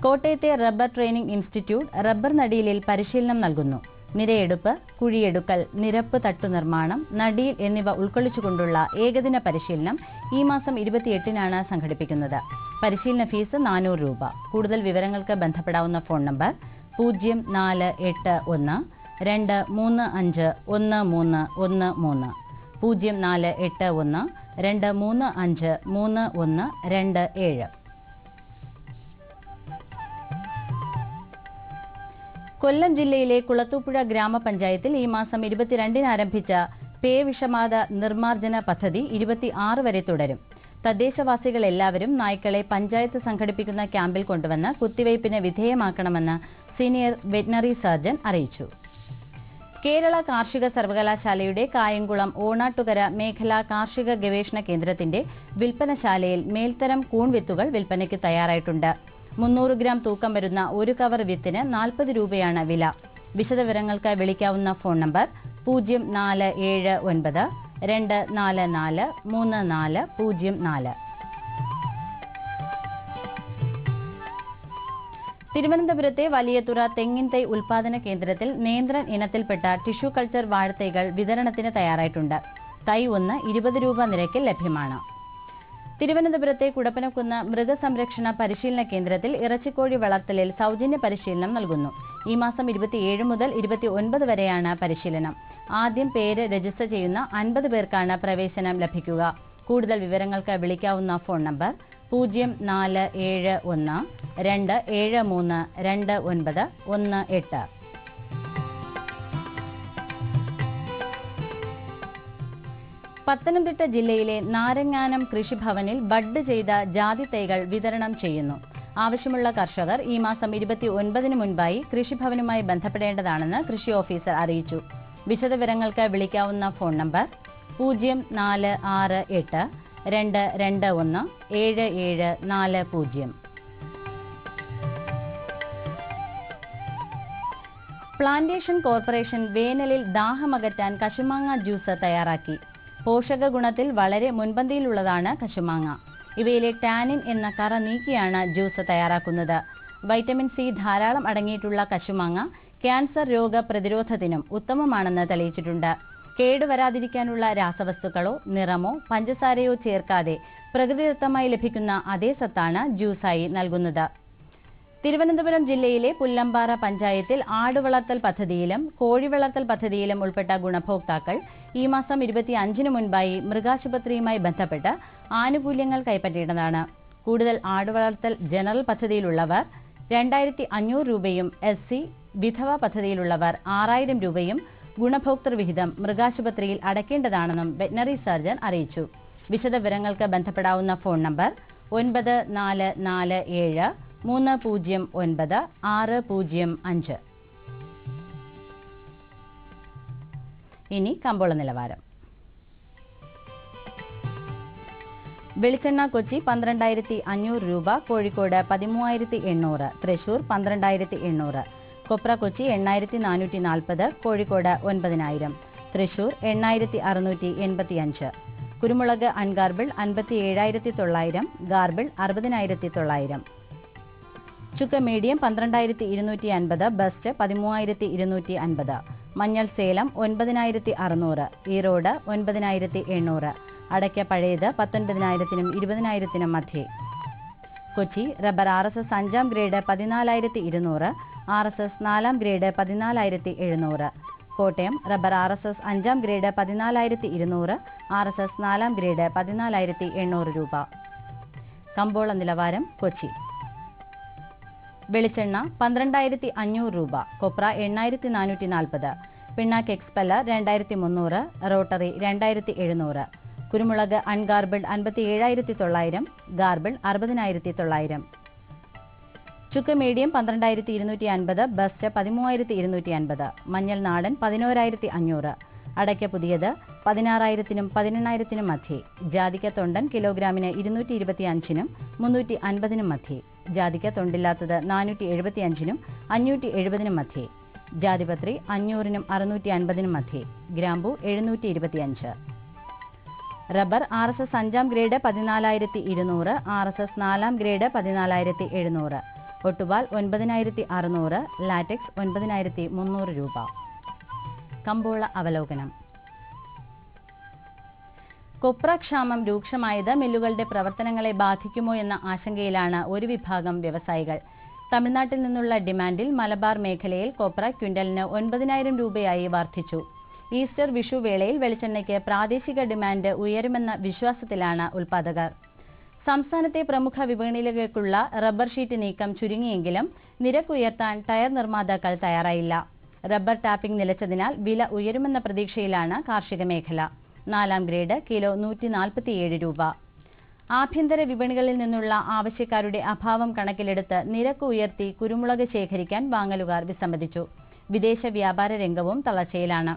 കോട്ടയത്തെ റബ്ബർ ട്രെയിനിംഗ് ഇൻസ്റ്റിറ്റ്യൂട്ട് റബ്ബർ നടീലിൽ പരിശീലനം നൽകുന്നു. നിരയെടുപ്പ്, കുഴിയെടുക്കൽ, നിരപ്പ് തട്ടു നിർമ്മാണം, നടീൽ എന്നിവ ഉൾക്കൊള്ളിച്ചുകൊണ്ടുള്ള ഏകദിന പരിശീലനം ഈ മാസം 28-നാണ് സംഘടിപ്പിക്കുന്നത്. പരിശീലന ഫീസ് 400 രൂപ. കൂടുതൽ വിവരങ്ങൾക്ക് ബന്ധപ്പെടാവുന്ന ഫോൺ നമ്പർ 0481 235 1313 0481 235 3127. കൊല്ലം ജില്ലയിലെ കുളത്തൂപ്പുഴ ഗ്രാമപഞ്ചായത്തിൽ ഈ മാസം 22-ന് ആരംഭിച്ച പേവിഷബാധ നിർമ്മാർജ്ജന പദ്ധതി 26 വരെ തുടരും. തദ്ദേശവാസികൾ എല്ലാവരും നായ്ക്കളെ പഞ്ചായത്ത് സംഘടിപ്പിക്കുന്ന ക്യാമ്പിൽ കൊണ്ടുവന്ന് കുത്തിവയ്പ്പിന് വിധേയമാക്കണമെന്ന് സീനിയർ വെറ്റിനറി സർജൻ അറിയിച്ചു. കേരള കാർഷിക സർവകലാശാലയുടെ കായംകുളം ഓണാട്ടുകര മേഖലാ കാർഷിക ഗവേഷണ കേന്ദ്രത്തിന്റെ വിൽപ്പനശാലയിൽ മേൽത്തരം കൂൺ വിത്തുകൾ വിൽപ്പനയ്ക്ക് തയ്യാറായിട്ടുണ്ട്. 300 ഗ്രാം തൂക്കം വരുന്ന ഒരു കവർ വിത്തിന് 40 രൂപയാണ് വില. വിശദവിവരങ്ങൾക്ക് വിളിക്കാവുന്ന ഫോൺ നമ്പർ 0479 244 3404. തിരുവനന്തപുരത്തെ വലിയതുറ തെങ്ങിൻ തൈ ഉൽപാദന കേന്ദ്രത്തിൽ നേന്ത്രൻ ഇനത്തിൽപ്പെട്ട ടിഷ്യൂ കൾച്ചർ വാഴത്തൈകൾ വിതരണത്തിന് തയ്യാറായിട്ടുണ്ട്. തൈ 1 20 രൂപ നിരക്കിൽ ലഭ്യമാണ്. തിരുവനന്തപുരത്തെ കുടപ്പനക്കുന്ന് മൃഗസംരക്ഷണ പരിശീലന കേന്ദ്രത്തിൽ ഇറച്ചിക്കോഴി വളർത്തലിൽ സൗജന്യ പരിശീലനം നൽകുന്നു. ഈ മാസം 27 മുതൽ 29 വരെയാണ് പരിശീലനം. ആദ്യം പേര് രജിസ്റ്റർ ചെയ്യുന്ന 50 പേർക്കാണ് പ്രവേശനം ലഭിക്കുക. കൂടുതൽ വിവരങ്ങൾക്ക് വിളിക്കാവുന്ന ഫോൺ നമ്പർ 0471 273 2918. പത്തനംതിട്ട ജില്ലയിലെ നാരങ്ങാനം കൃഷിഭവനിൽ ബഡ് ചെയ്ത ജാതി തൈകൾ വിതരണം ചെയ്യുന്നു. ആവശ്യമുള്ള കർഷകർ ഈ മാസം 29-ന് മുൻപായി കൃഷിഭവനുമായി ബന്ധപ്പെടേണ്ടതാണെന്ന് കൃഷി ഓഫീസർ അറിയിച്ചു. വിശദവിവരങ്ങൾക്ക് വിളിക്കാവുന്ന ഫോൺ നമ്പർ 0468 221 7740. പ്ലാന്റേഷൻ കോർപ്പറേഷൻ വേനലിൽ ദാഹമകറ്റാൻ കശുമാങ്ങ ജ്യൂസ് തയ്യാറാക്കി. പോഷക ഗുണത്തിൽ വളരെ മുൻപന്തിയിലുള്ളതാണ് കശുമാങ്ങ. ഇവയിലെ ടാനിൻ എന്ന കറ നീക്കിയാണ് ജ്യൂസ് തയ്യാറാക്കുന്നത്. വൈറ്റമിൻ സി ധാരാളം അടങ്ങിയിട്ടുള്ള കശുമാങ്ങ ക്യാൻസർ രോഗ പ്രതിരോധത്തിനും ഉത്തമമാണെന്ന് തെളിയിച്ചിട്ടുണ്ട്. കേടുവരാതിരിക്കാനുള്ള രാസവസ്തുക്കളോ നിറമോ പഞ്ചസാരയോ ചേർക്കാതെ പ്രകൃതിദത്തമായി ലഭിക്കുന്ന അതേ സത്താണ് ജ്യൂസായി നൽകുന്നത്. തിരുവനന്തപുരം ജില്ലയിലെ പുല്ലമ്പാറ പഞ്ചായത്തിൽ ആടുവളർത്തൽ പദ്ധതിയിലും കോഴിവളർത്തൽ പദ്ധതിയിലും ഉൾപ്പെട്ട ഗുണഭോക്താക്കൾ ഈ മാസം 25-ന് മുൻപായി മൃഗാശുപത്രിയുമായി ബന്ധപ്പെട്ട് ആനുകൂല്യങ്ങൾ കൈപ്പറ്റേണ്ടതാണ്. കൂടുതൽ ആടുവളർത്തൽ ജനറൽ പദ്ധതിയിലുള്ളവർ 2500 രൂപയും SC വിധവ പദ്ധതിയിലുള്ളവർ 6000 രൂപയും ഗുണഭോക്തൃ വിഹിതം മൃഗാശുപത്രിയിൽ അടയ്ക്കേണ്ടതാണെന്നും വെറ്റിനറി സർജൻ അറിയിച്ചു. വിശദവിവരങ്ങൾക്ക് ബന്ധപ്പെടാവുന്ന ഫോൺ നമ്പർ 9447 309 605. ഇനി കമ്പോള നിലവാരം. വെളിച്ചെണ്ണ കൊച്ചി 12500 രൂപ, കോഴിക്കോട് 13800, തൃശൂർ 12800, കൊപ്ര കൊച്ചി 8440, കോഴിക്കോട് 9000, തൃശൂർ 8685, കുരുമുളക് അൺഗാർബിൾ 57,900, ഗാർബിൾ 60,900. ചുക്ക് മീഡിയം 12,250, ബെസ്റ്റ് 13,250. മഞ്ഞൾ സേലം 9,600, ഈറോഡ് 9,800, അടയ്ക്ക പഴയത് 19,000-നും 20,000-നും മധ്യേ. Kochi rubber RSS 5ാം grade 14,200, RSS 4ാം grade 14,700. Kottayam rubber RSS 5ാം grade 14,200, RSS 4ാം grade 14,800 രൂപ. കമ്പോള നിലവാരം കൊച്ചി. വെളിച്ചെണ്ണ 12,500 രൂപ, കൊപ്ര 8,440, പിണ്ണാക്ക് എക്സ്പെല്ലർ 2,300, റോട്ടറി 2,700. കുരുമുളക് അൺഗാർബിൾ 57,900, ഗാർബിൾ 60,900. ചുക്ക് മീഡിയം 12,250, ബെസ്റ്റ് 13,250. മഞ്ഞൾ നാടൻ 11,500, അടയ്ക്ക പുതിയത് 16,000-നും 18,000-നും മധ്യേ. ജാതിക്ക തൊണ്ടൻ കിലോഗ്രാമിന് 225-നും 350-നും മധ്യേ. ജാതിക്ക തൊണ്ടില്ലാത്തത് 475-നും 570-നും മധ്യേ. ജാതിപത്രി 500-നും 650-നും മധ്യേ. ഗ്രാമ്പു 725. Rubber RSS 5ാം grade 14,200, RSS 4ാം grade 14,700. ഒട്ടുപാൽ 9,600, latex 9,300 രൂപ. കമ്പോള അവലോകനം. കൊപ്രക്ഷാമം രൂക്ഷമായത് മില്ലുകളുടെ പ്രവർത്തനങ്ങളെ ബാധിക്കുമോ എന്ന ആശങ്കയിലാണ് ഒരു വിഭാഗം വ്യവസായികൾ. തമിഴ്നാട്ടിൽ നിന്നുള്ള ഡിമാൻഡിൽ മലബാർ മേഖലയിൽ കൊപ്ര ക്വിന്റലിന് 9,000 രൂപയായി വർദ്ധിച്ചു. ഈസ്റ്റർ വിഷു വേളയിൽ വെളിച്ചെണ്ണയ്ക്ക് പ്രാദേശിക ഡിമാൻഡ് ഉയരുമെന്ന വിശ്വാസത്തിലാണ് ഉൽപ്പാദകർ. സംസ്ഥാനത്തെ പ്രമുഖ വിപണിയിലേക്കുള്ള റബ്ബർ ഷീറ്റ് നീക്കം ചുരുങ്ങിയെങ്കിലും നിരക്കുയർത്താൻ ടയർ നിർമ്മാതാക്കൾ തയ്യാറായില്ല. റബ്ബർ ടാപ്പിംഗ് നിലച്ചതിനാൽ വില ഉയരുമെന്ന പ്രതീക്ഷയിലാണ് കാർഷിക മേഖല. 4ാം ഗ്രേഡ് കിലോ 147 രൂപ. ആഭ്യന്തര വിപണികളിൽ നിന്നുള്ള ആവശ്യക്കാരുടെ അഭാവം കണക്കിലെടുത്ത് നിരക്ക് ഉയർത്തി കുരുമുളക് ശേഖരിക്കാൻ വാങ്ങലുകാർ വിസമ്മതിച്ചു. വിദേശ വ്യാപാര രംഗവും തളർച്ചയിലാണ്.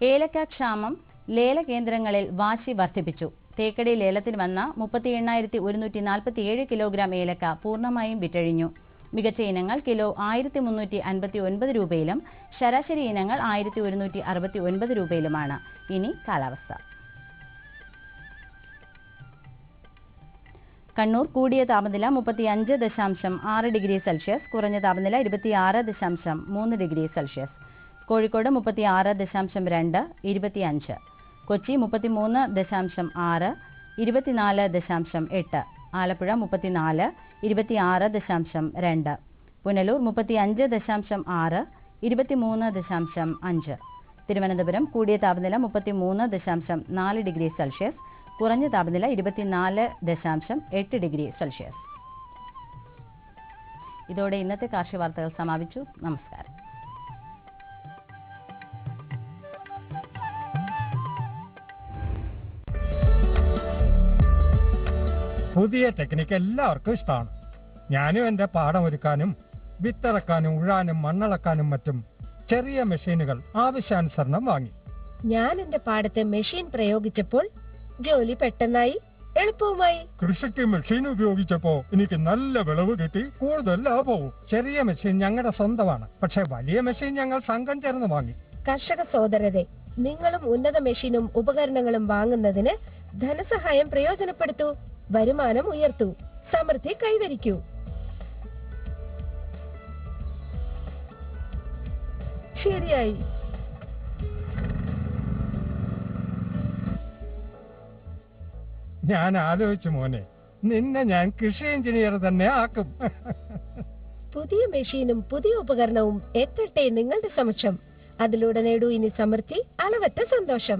ഏലക്ക ക്ഷാമം ലേലകേന്ദ്രങ്ങളിൽ വാശി വർദ്ധിപ്പിച്ചു. തേക്കടി ലേലത്തിന് വന്ന 38,147 കിലോഗ്രാം ഏലക്ക പൂർണ്ണമായും വിറ്റഴിഞ്ഞു. മികച്ച ഇനങ്ങൾ കിലോ 1,359 രൂപയിലും ശരാശരി ഇനങ്ങൾ 1,169 രൂപയിലുമാണ്. ഇനി കാലാവസ്ഥ. കണ്ണൂർ കൂടിയ താപനില 35.6 ഡിഗ്രി സെൽഷ്യസ്, കുറഞ്ഞ താപനില 26.3 ഡിഗ്രി സെൽഷ്യസ്. കോഴിക്കോട് 36.2, 25. കൊച്ചി 33.6, 24.8. ആലപ്പുഴ 34, 26.2. പുനലൂർ 35.6, 23.5. തിരുവനന്തപുരം കൂടിയ താപനില 33.4 ഡിഗ്രി സെൽഷ്യസ്, കുറഞ്ഞ താപനില 24.8 ഡിഗ്രി സെൽഷ്യസ്. ഇതോടെ ഇന്നത്തെ കാർഷിക വാർത്തകൾ സമാപിച്ചു. നമസ്കാരം. പുതിയ ടെക്നിക്ക് എല്ലാവർക്കും ഇഷ്ടമാണ്. ഞാനും എന്റെ പാടം ഒരുക്കാനും വിത്തിറക്കാനും ഉഴാനും മണ്ണളക്കാനും മറ്റും ചെറിയ മെഷീനുകൾ ആവശ്യാനുസരണം വാങ്ങി. ഞാൻ എന്റെ പാടത്തെ മെഷീൻ പ്രയോഗിച്ചപ്പോൾ ജോലി പെട്ടെന്നായി, എളുപ്പവുമായി. കൃഷിക്ക് മെഷീൻ ഉപയോഗിച്ചപ്പോ എനിക്ക് നല്ല വിളവ് കിട്ടി, കൂടുതൽ ലാഭവും. ചെറിയ മെഷീൻ ഞങ്ങളുടെ സ്വന്തമാണ്, പക്ഷെ വലിയ മെഷീൻ ഞങ്ങൾ സംഘം ചേർന്ന് വാങ്ങി. കർഷക സോദരരെ, നിങ്ങളും ഉന്നത മെഷീനും ഉപകരണങ്ങളും വാങ്ങുന്നതിന് ധനസഹായം പ്രയോജനപ്പെടുത്തൂ. വരുമാനം ഉയർത്തൂ, സമൃദ്ധി കൈവരിക്കൂ. ശരിയായി. ഞാൻ ആലോചിച്ചു മോനെ, നിന്നെ ഞാൻ കൃഷി എഞ്ചിനീയർ തന്നെ ആക്കും. പുതിയ മെഷീനും പുതിയ ഉപകരണവും എത്തട്ടെ നിങ്ങളുടെ സമക്ഷം. അതിലൂടെ നേടൂ ഇനി സമൃദ്ധി, അളവറ്റ സന്തോഷം.